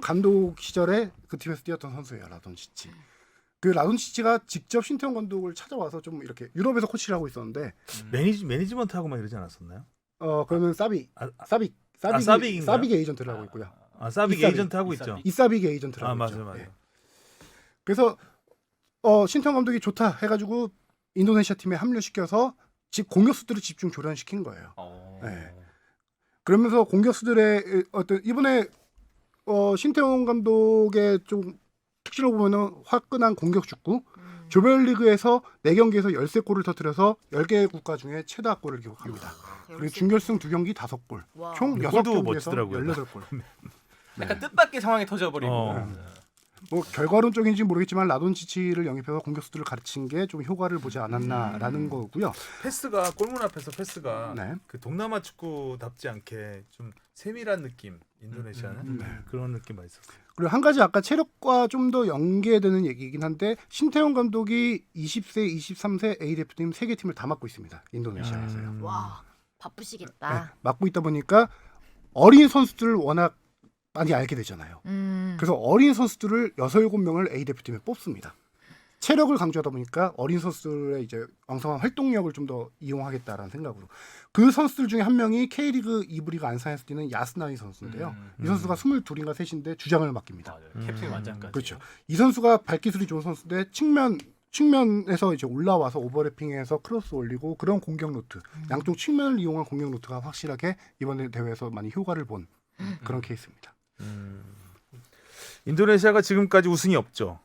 감독 시절에 그 팀에서 뛰었던 선수예요. 라돈치치. 그 라돈치치가 직접 신태용 감독을 찾아와서 좀 이렇게 유럽에서 코치를 하고 있었는데 매니지먼트 하고 막 이러지 않았었나요? 그러면 사빅 사빅인가요? 사빅 에이전트를 하고 있고요. 사빅 이사빅. 에이전트 하고 있죠. 이사빅 에이전트를 하고 있죠. 맞아요. 예. 그래서 신태용 감독이 좋다 해가지고 인도네시아 팀에 합류시켜서 공격수들을 집중 교련시킨 거예요. 네. 그러면서 공격수들의 어떤 이번에 신태용 감독의 좀 특징을 보면은 화끈한 공격 축구, 조별리그에서 4경기에서 13골을 터뜨려서 10개 국가 중에 최다 골을 기록합니다. 그리고 준결승 2경기 5골, 와. 총 골도 6경기에서 멋지더라고요. 18골. 약간 뜻밖의 상황이 터져버리고. 뭐 결과론적인지 모르겠지만 라돈치치를 영입해서 공격수들을 가르친 게 좀 효과를 보지 않았나라는 거고요. 패스가 골문 앞에서 패스가 네. 그 동남아 축구답지 않게 좀 세밀한 느낌. 인도네시아는 그런 느낌 많이 있었어요. 그리고 한 가지 아까 체력과 좀 더 연계되는 얘기이긴 한데 신태용 감독이 20세, 23세 A 대표팀 3개 팀을 다 맡고 있습니다. 인도네시아에서요. 와 네, 바쁘시겠다. 맡고 있다 보니까 어린 선수들을 워낙 많이 알게 되잖아요. 그래서 어린 선수들을 6, 7명을 A 대표팀에 뽑습니다. 체력을 강조하다 보니까 어린 선수들의 이제 왕성한 활동력을 좀 더 이용하겠다라는 생각으로 그 선수들 중에 한 명이 K리그 2부 리그 안산에서 뛰는 야스나이 선수인데요. 이 선수가 22인가 3인데 주장을 맡깁니다. 캡틴 완장까지. 그렇죠. 이 선수가 발기술이 좋은 선수인데 측면에서 이제 올라와서 오버래핑해서 크로스 올리고 그런 공격 루트, 양쪽 측면을 이용한 공격 루트가 확실하게 이번 대회에서 많이 효과를 본 그런 케이스입니다. 인도네시아가 지금까지 우승이 없죠.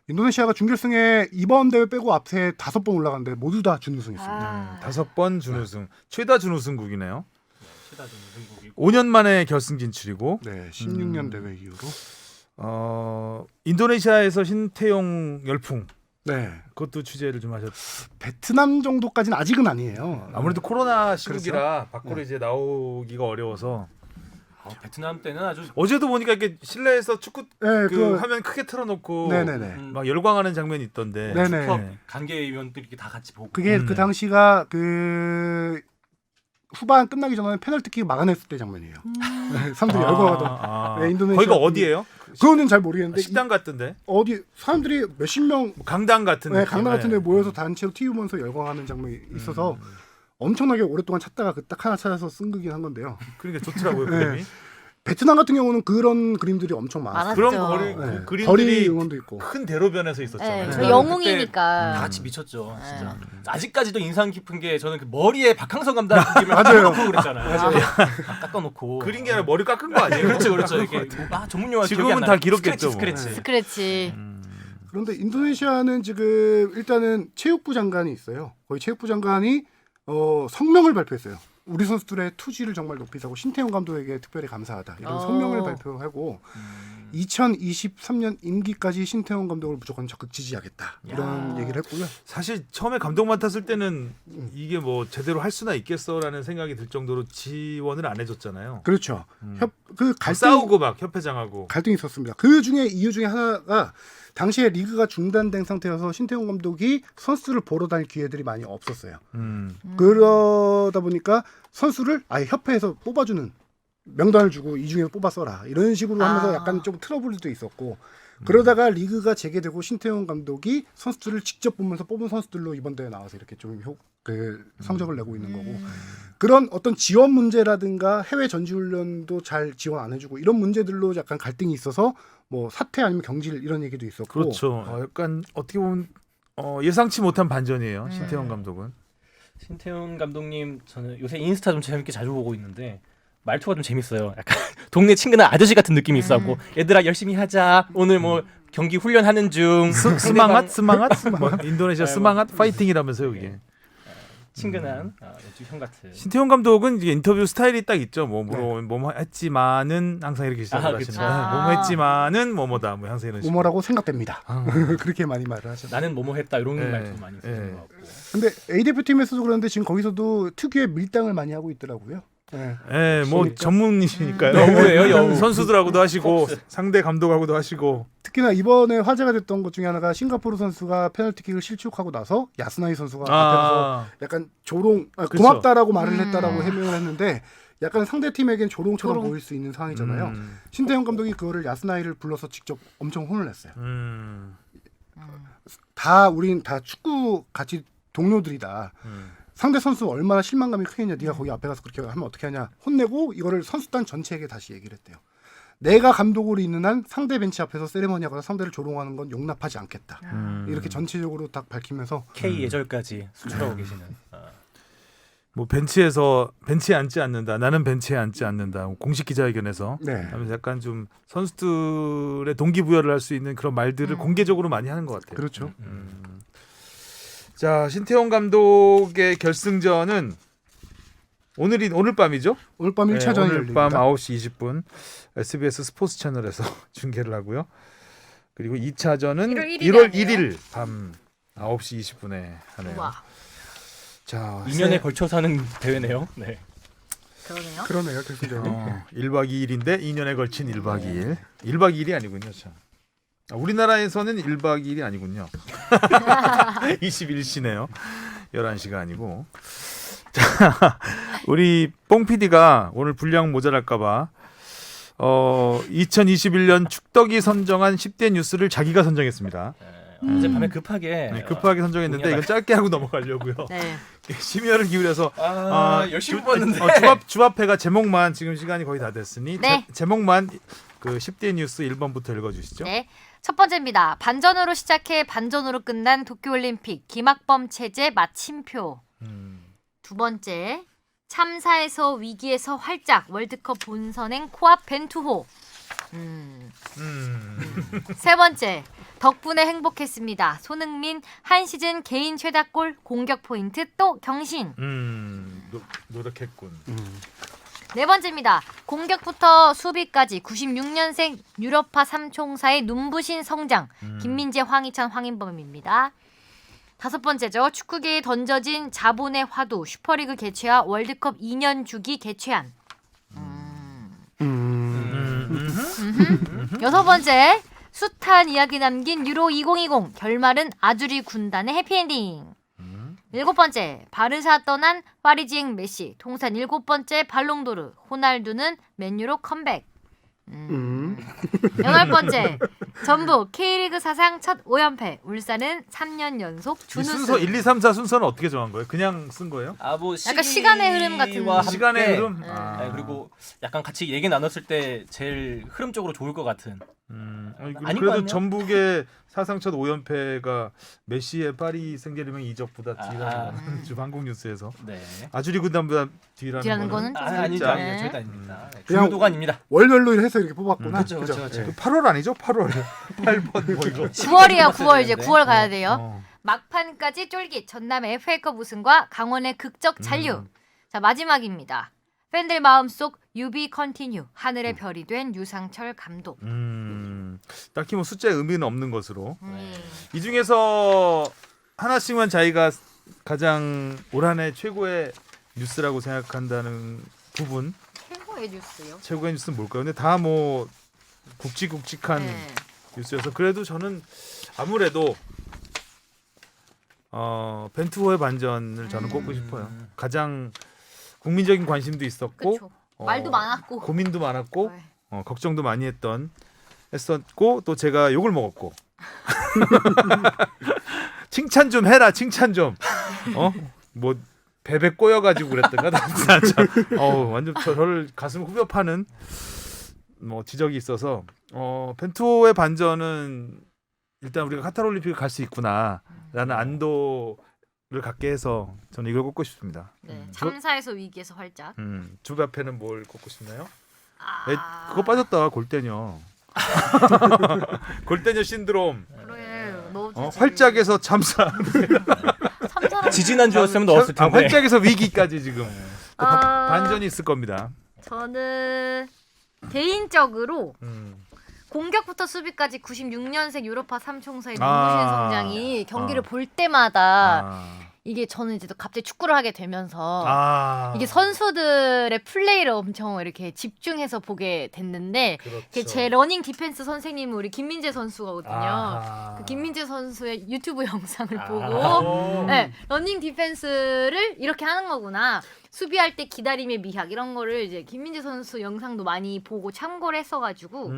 인도네시아가 준결승에 이번 대회 빼고 앞에 5번 올라갔는데 모두 다 준우승했습니다. 5번 준우승, 최다 준우승국이네요. 최다 우승국이고. 5년 만에 결승 진출이고 네, 16년 대회 이후로. 인도네시아에서 신태용 열풍 네, 그것도 취재를 좀 하셨. 베트남 정도까지는 아직은 아니에요. 아무래도 코로나 시국이라 그렇죠? 밖으로 이제 나오기가 어려워서 베트남 때는 아주 어제도 보니까 이렇게 실내에서 축구 네, 그 화면 크게 틀어놓고 네네네. 막 열광하는 장면이 있던데. 네네. 네. 관계위원들이 다 같이 보고. 그게 그 당시가 그 후반 끝나기 전에 페널티킥 막아냈을 때 장면이에요. 네, 사람들이 열광하던. 네, 인도네시아 거기가 어디예요? 그거는 잘 모르겠는데 식당 같던데? 어디 사람들이 몇십 명 강당 같은 네, 느낌. 강남 같은 데 네. 모여서 단체로 TV 보면서 열광하는 장면이 있어서 엄청나게 오랫동안 찾다가 그 딱 하나 찾아서 쓴 거긴 한 건데요. 그러니까 좋더라고요 네. 그림이. 베트남 같은 경우는 그런 그림들이 엄청 많았어요. 그런 맞죠. 거리 네. 그 거리 그림들이 응원도 있고. 큰 대로변에서 있었잖아요. 네, 저 그때 영웅이니까. 다 같이 미쳤죠, 진짜. 아직까지도 인상 깊은 게 저는 그 머리에 박항서 감독 그림을 맞아요. 깎아놓고 그랬잖아요. 깎아놓고. 그린 게 아니라 머리 깎은 거 아니에요? 그렇죠, 그렇죠. 이렇게 전문 용어 지금은 기억이 안 다 나요. 기록겠죠, 스크래치. 뭐. 그렇지. 그런데 인도네시아는 지금 일단은 체육부 장관이 있어요. 거기 체육부 장관이 성명을 발표했어요. 우리 선수들의 투지를 정말 높이 사고 신태용 감독에게 특별히 감사하다 이런 성명을 발표하고 2023년 임기까지 신태용 감독을 무조건 적극 지지하겠다 이런 얘기를 했고요. 사실 처음에 감독 맡았을 때는 이게 뭐 제대로 할 수나 있겠어라는 생각이 들 정도로 지원을 안 해줬잖아요. 그렇죠. 그 싸우고 막 협회장하고. 갈등이 있었습니다. 그 중에 이유 중에 하나가 당시에 리그가 중단된 상태여서 신태용 감독이 선수를 보러 다닐 기회들이 많이 없었어요. 그러다 보니까 선수를 아예 협회에서 뽑아주는 명단을 주고 이 중에서 뽑아 써라 이런 식으로 하면서 약간 좀 트러블도 있었고 그러다가 리그가 재개되고 신태용 감독이 선수들을 직접 보면서 뽑은 선수들로 이번 대회 나와서 이렇게 좀 성적을 내고 있는 거고 그런 어떤 지원 문제라든가 해외 전지훈련도 잘 지원 안 해주고 이런 문제들로 약간 갈등이 있어서 뭐 사퇴 아니면 경질 이런 얘기도 있었고 그렇죠. 약간 어떻게 보면 예상치 못한 반전이에요. 신태용 감독은. 신태용 감독님 저는 요새 인스타 좀 재밌게 자주 보고 있는데 말투가 좀 재밌어요. 약간 동네 친근한 아저씨 같은 느낌이 있어갖고 얘들아 열심히 하자. 오늘 뭐 경기 훈련하는 중. 스망핫 뭐 인도네시아 스망핫 파이팅이라면서요 이게. 친근한 형 같은. 신태용 감독은 이제 인터뷰 스타일이 딱 있죠. 뭐 했지만은 항상 이렇게 시작을 그쵸. 하시는. 뭐뭐 했지만은 뭐뭐다. 뭐 항상 이런 식으로. 뭐라고 생각됩니다. 그렇게 많이 말을 하셨어요. 나는 뭐뭐 했다 이런 네. 말도 많이 쓰는 네. 것 같고. 근데 A 대표팀에서도 그런데 지금 거기서도 특유의 밀당을 많이 하고 있더라고요. 네. 예, 뭐 그러니까. 전문이시니까요. 여우예요, 여우. 선수들하고도 하시고 상대 감독하고도 하시고. 특히나 이번에 화제가 됐던 것 중에 하나가 싱가포르 선수가 페널티킥을 실축하고 나서 야스나이 선수가 앞에서 약간 조롱 그쵸. 고맙다라고 말을 음. 했다라고 해명을 했는데 약간 상대 팀에겐 조롱처럼 조롱. 보일 수 있는 상황이잖아요. 음. 신태용 감독이 그거를 야스나이를 불러서 직접 엄청 혼을 냈어요. 우린 다 축구 같이 동료들이다. 상대 선수 얼마나 실망감이 크겠냐. 네가 거기 앞에 가서 그렇게 하면 어떻게 하냐. 혼내고 이거를 선수단 전체에게 다시 얘기를 했대요. 내가 감독으로 있는 한 상대 벤치 앞에서 세레머니하거나 상대를 조롱하는 건 용납하지 않겠다. 이렇게 전체적으로 딱 밝히면서 K 예절까지 수출하고 계시는. 뭐 벤치에 앉지 않는다. 나는 벤치에 앉지 않는다. 공식 기자회견에서 네. 하면서 약간 좀 선수들의 동기부여를 할 수 있는 그런 말들을 공개적으로 많이 하는 것 같아요. 그렇죠. 자, 신태용 감독의 결승전은 오늘 밤이죠? 오늘 밤 1차전이 오늘 밤 열립니다. 9시 20분 SBS 스포츠 채널에서 중계를 하고요. 그리고 2차전은 1월 1일에 1월 하네요. 1일 밤 9시 20분에 하네요. 와, 자, 2년에 걸쳐서 하는 대회네요. 네. 그러네요. 그러네요. 결승전이. 1박 2일인데 2년에 걸친 1박 2일. 1박 2일이 아니군요. 참. 우리나라에서는 1박 2일이 아니군요. 21시네요. 11시가 아니고. 자, 우리 뽕 PD가 오늘 분량 모자랄까 봐 2021년 축덕이 선정한 10대 뉴스를 자기가 선정했습니다. 어젯밤에 급하게 네, 급하게 선정했는데 이건 짧게 하고 넘어가려고요. 네. 심혈을 기울여서 열심히 뽑았는데 주합회가 제목만 지금 시간이 거의 다 됐으니 네. 제목만 그 10대 뉴스 1번부터 읽어주시죠. 네. 첫 번째입니다. 반전으로 시작해 반전으로 끝난 도쿄올림픽 김학범 체제 마침표. 두 번째, 참사에서 위기에서 활짝 월드컵 본선행 코앞 벤투호. 세 번째, 덕분에 행복했습니다. 손흥민 한 시즌 개인 최다골 공격 포인트 또 경신. 노력했군. 네 번째입니다. 공격부터 수비까지 96년생 유럽파 삼총사의 눈부신 성장. 김민재, 황희찬, 황인범입니다. 다섯 번째죠. 축구계에 던져진 자본의 화두. 슈퍼리그 개최와 월드컵 2년 주기 개최안. 여섯 번째. 숱한 이야기 남긴 유로 2020. 결말은 아주리 군단의 해피엔딩. 일곱 번째. 바르사 떠난 파리지앵 메시. 통산 7번째 발롱도르. 호날두는 맨유로 컴백. 여덟 번째. 전북 K리그 사상 첫 5연패. 울산은 3년 연속 이 준우승. 순서 1, 2, 3, 4 순서는 어떻게 정한 거예요? 그냥 쓴 거예요? 뭐 약간 시간의 흐름 같은 시기와 함께, 시간의 흐름? 네, 그리고 약간 같이 얘기 나눴을 때 제일 흐름적으로 좋을 것 같은. 아닌 것 그래도 같네요. 전북의 사상 첫 5연패가 메시의 파리 생제르맹 이적보다 뒤라는 주 한국 뉴스에서 네. 아주리 군단보다 뒤라는 뒤라는 거는 좀 아니죠, 살짝. 아니죠, 절대 아닙니다. 네, 그냥- 중도가 아닙니다. 월별로 해서 이렇게 뽑았구나. 그렇죠, 그죠? 그렇죠, 예. 그렇죠. 8월 아니죠? 8월 8번 뭐 이거 9월이야 9월 이제 되는데. 9월 가야 돼요. 어. 막판까지 쫄깃 전남의 FA컵 우승과 강원의 극적 잔류. 자 마지막입니다. 팬들 마음속 유비 컨티뉴 하늘의 별이 된 유상철 감독. 딱히 뭐 숫자에 의미는 없는 것으로 이 중에서 하나씩만 자기가 가장 올 한 해 최고의 뉴스라고 생각한다는 부분 최고의 뉴스요. 최고의 뉴스는 뭘까요? 근데 다 뭐 굵직굵직한 네. 뉴스여서 그래도 저는 아무래도 벤투호의 반전을 저는 꼽고 싶어요. 가장 국민적인 관심도 있었고 그렇죠. 말도 많았고. 고민도 많았고 네. 걱정도 많이 했었고 또 제가 욕을 먹었고 칭찬 좀 해라 칭찬 좀뭐 베베 꼬여가지고 그랬던가 완전 저를 가슴 후벼 파는 뭐 지적이 있어서 벤투호의 반전은 일단 우리가 카타르 올림픽을 갈 수 있구나라는 안도를 갖게 해서 저는 이걸 꼽고 싶습니다. 네. 참사에서 위기에서 활짝. 주 앞에는 뭘 꼽고 싶나요? 아, 그거 빠졌다 골대녀. 골대녀 신드롬. 그래. 너 활짝에서 참사. 참사랑 지지난주였으면 넣었을 텐데. 활짝에서 위기까지 지금 아. 반전이 있을 겁니다. 저는 개인적으로 공격부터 수비까지 96년생 유로파 삼총사의 눈부신 성장이 경기를 볼 때마다 이게 저는 이제 또 갑자기 축구를 하게 되면서 아. 이게 선수들의 플레이를 엄청 이렇게 집중해서 보게 됐는데 그렇죠. 제 러닝 디펜스 선생님은 우리 김민재 선수거든요. 아하. 그 김민재 선수의 유튜브 영상을 아. 보고 네, 러닝 디펜스를 이렇게 하는 거구나. 수비할 때 기다림의 미학 이런 거를 이제 김민재 선수 영상도 많이 보고 참고를 했어가지고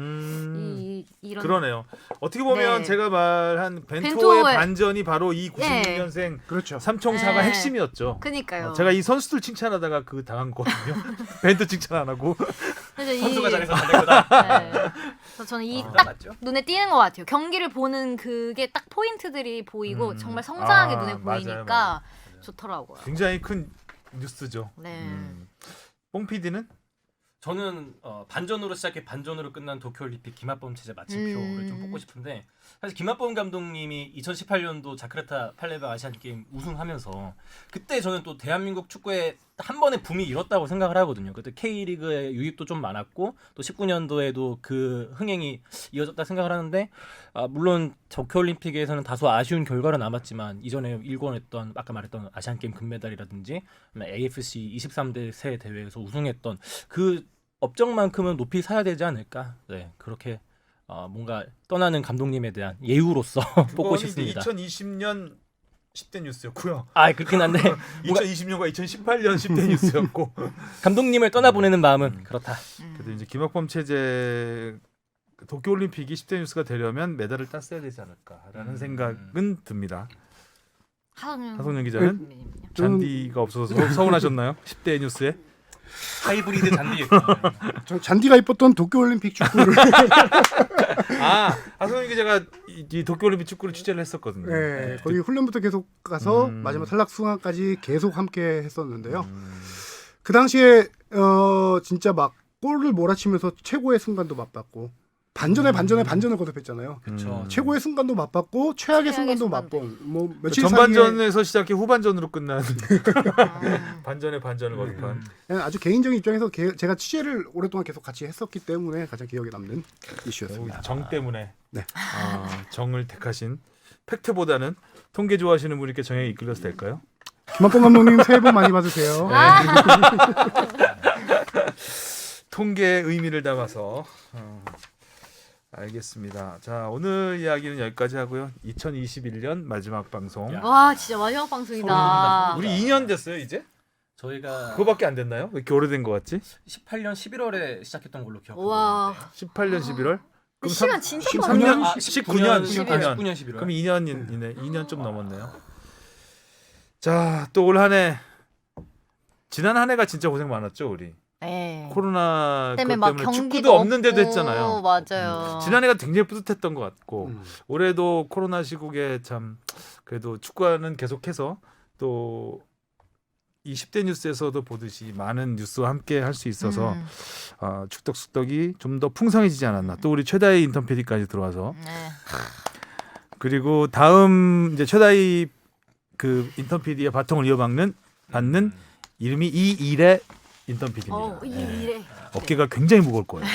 이런 그러네요. 어떻게 보면 네. 제가 말한 벤토의 벤토의- 반전이 바로 이 96년생 그렇죠. 삼총사가 네. 핵심이었죠. 그니까요. 제가 이 선수들 칭찬하다가 그 당한 거거든요. 벤토 칭찬 안 하고. 그래서 이- 선수가 잘해서 잘된 거다. 네. 그래서 저는 이 아, 딱 맞죠? 눈에 띄는 것 같아요. 경기를 보는 그게 딱 포인트들이 보이고 정말 성장하게 아, 눈에 맞아요, 보이니까 맞아요. 좋더라고요. 굉장히 큰 뉴스죠. 네. 뽕 PD는 저는 반전으로 시작해 반전으로 끝난 도쿄올림픽 김학범 체제 마침표를 좀 뽑고 싶은데 사실 김학범 감독님이 2018년도 자카르타 팔레바 아시안 게임 우승하면서 그때 저는 또 대한민국 축구에 한 번의 붐이 일었다고 생각을 하거든요. 그때 K리그의 유입도 좀 많았고 또 19년도에도 그 흥행이 이어졌다 생각을 하는데 물론 도쿄올림픽에서는 다소 아쉬운 결과는 남았지만 이전에 일궈냈던 아까 말했던 아시안 게임 금메달이라든지 AFC 23대 세 대회에서 우승했던 그 업적만큼은 높이 사야 되지 않을까. 네, 그렇게 뭔가 떠나는 감독님에 대한 예우로서 뽑고 싶습니다. 2020년 10대 뉴스였고요. 아 그렇긴 한데 2020년과 2018년 10대 뉴스였고. 감독님을 떠나보내는 마음은 그렇다. 그래도 이제 김학범 체제 도쿄올림픽이 10대 뉴스가 되려면 메달을 땄어야 되지 않을까라는 생각은 듭니다. 하성룡 기자는 잔디가 없어서 서운하셨나요? 10대 뉴스에? 하이브리드 잔디. 저 잔디가 입었던 도쿄올림픽 축구를 하성룡 기자가 이 도쿄올림픽 축구를 취재를 했었거든요. 네, 거기 훈련부터 계속 가서 음. 마지막 탈락 순간까지 계속 함께 했었는데요. 그 당시에 진짜 막 골을 몰아치면서 최고의 순간도 맛봤고 반전에 반전을 거듭했잖아요. 그렇죠. 최고의 순간도 맛봤고 최악의 최악의 순간도 순간도 맛본 뭐 며칠 사이에 전반전에서 시작해 후반전으로 끝난 반전에 반전을 거듭한. 아주 개인적인 입장에서 제가 취재를 오랫동안 계속 같이 했었기 때문에 가장 기억에 남는 이슈였습니다. 정 때문에 네. 정을 택하신 팩트보다는 통계 좋아하시는 분께 정에 이끌려서 될까요? 김학범 감독님 새해 복 많이 받으세요. 통계의 의미를 담아서 알겠습니다. 자, 오늘 이야기는 여기까지 하고요. 2021년 마지막 방송. 야. 와 진짜 마지막 방송이다. 우리 2년 됐어요 이제? 저희가 그거밖에 안 됐나요? 왜 이렇게 오래된 것 같지? 18년 11월에 시작했던 걸로 기억하고 와. 있는데 18년 11월? 그럼 시간 진짜 13년? 빠르네. 19년, 19년 11월. 그럼 2년이네. 2년 좀 넘었네요. 자, 또 올 한 해 지난 한 해가 진짜 고생 많았죠, 우리. 네. 코로나 때문에 것 막 때문에 경기도 축구도 없는데도 없고, 했잖아요. 맞아요. 지난해가 굉장히 뿌듯했던 것 같고 음. 올해도 코로나 시국에 참 그래도 축구는 계속해서 또 20대 뉴스에서도 보듯이 많은 뉴스와 함께 할 수 있어서 축덕숙덕이 좀 더 풍성해지지 않았나. 또 우리 최다희 인턴 PD까지 들어와서 네. 그리고 다음 이제 최다희 그 인턴 PD의 바통을 받는 이름이 이일의 인턴 PD입니다. 이래. 어깨가 굉장히 무거울 거예요.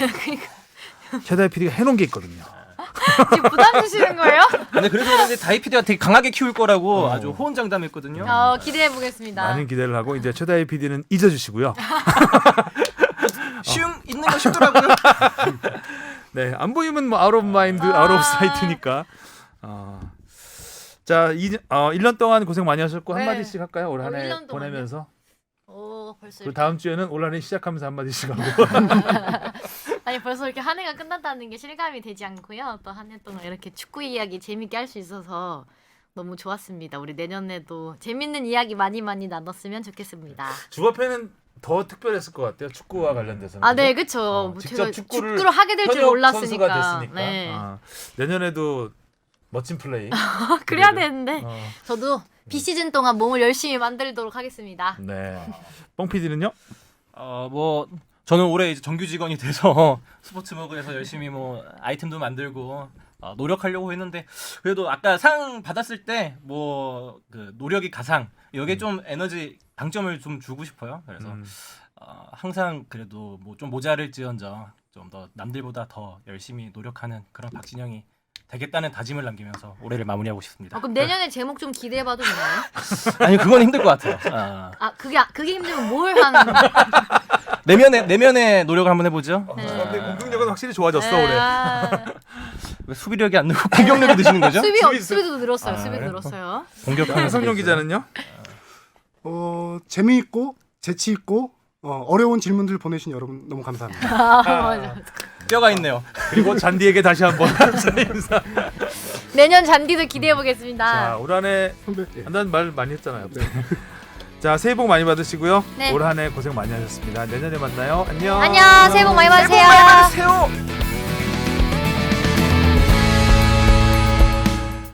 최다희 PD가 해놓은 게 있거든요. 지금 부담 주시는 거예요? 근데 그래서 그런지 다이 PD가 되게 강하게 키울 거라고 아주 호언장담했거든요. 기대해 보겠습니다. 많은 기대를 하고 이제 최다희 PD는 잊어주시고요. 있는 거 쉽더라고요. 네, 안 보이면 뭐 아웃 오브 마인드, 아웃 오브 사이트니까. 자, 1년 동안 고생 많이 하셨고 네. 한마디씩 할까요? 올 한 해 1년 동안요? 보내면서. 벌써 그리고 이렇게. 다음 주에는 올 한 해 시작하면서 한마디씩 하고. 아니 벌써 이렇게 한 해가 끝났다는 게 실감이 되지 않고요. 또 한 해 동안 이렇게 축구 이야기 재밌게 할 수 있어서 너무 좋았습니다. 우리 내년에도 재밌는 이야기 많이 나눴으면 좋겠습니다. 주바페는 더 특별했을 것 같아요. 축구와 관련돼서는. 아, 네, 그죠? 그렇죠. 뭐 직접 제가 축구를 하게 될 줄 현역 몰랐으니까. 선수가 됐으니까. 네. 내년에도 멋진 플레이. 그래야 기대를. 되는데 저도 비시즌 동안 몸을 열심히 만들도록 하겠습니다. 네. 뽕 PD는요? 뭐 저는 올해 이제 정규 직원이 돼서 스포츠먹에서 열심히 뭐 아이템도 만들고 노력하려고 했는데 그래도 아까 상 받았을 때 뭐 그 노력이 가상 여기에 좀 에너지 방점을 좀 주고 싶어요. 그래서 항상 그래도 뭐 좀 모자랄지언정 좀 더 남들보다 더 열심히 노력하는 그런 박진영이 되겠다는 다짐을 남기면서 올해를 마무리하고 싶습니다. 그럼 내년에 제목 좀 기대해봐도 되나요? 아니 그건 힘들 것 같아요. 그게 힘들면 뭘 하는? 내면의 노력을 한번 해보죠. 근데 공격력은 확실히 좋아졌어 올해. 왜 수비력이 안 늘고 공격력이 드시는 거죠? 수비도 늘었어요. 수비도 그래? 늘었어요. 공격하는 성룡 기자는요? 재미있고 재치 있고 어려운 질문들 보내신 여러분 너무 감사합니다. 맞아. 뼈가 있네요. 그리고 잔디에게 다시 한번 인사. 내년 잔디도 기대해 보겠습니다. 자, 올 한해 선배, 예. 한다는 말 많이 했잖아요. 자, 새해 복 많이 받으시고요. 네. 올 한해 고생 많이 하셨습니다. 내년에 만나요. 안녕. 안녕. 새해 복 많이 받으세요. 새해 복 많이 받으세요.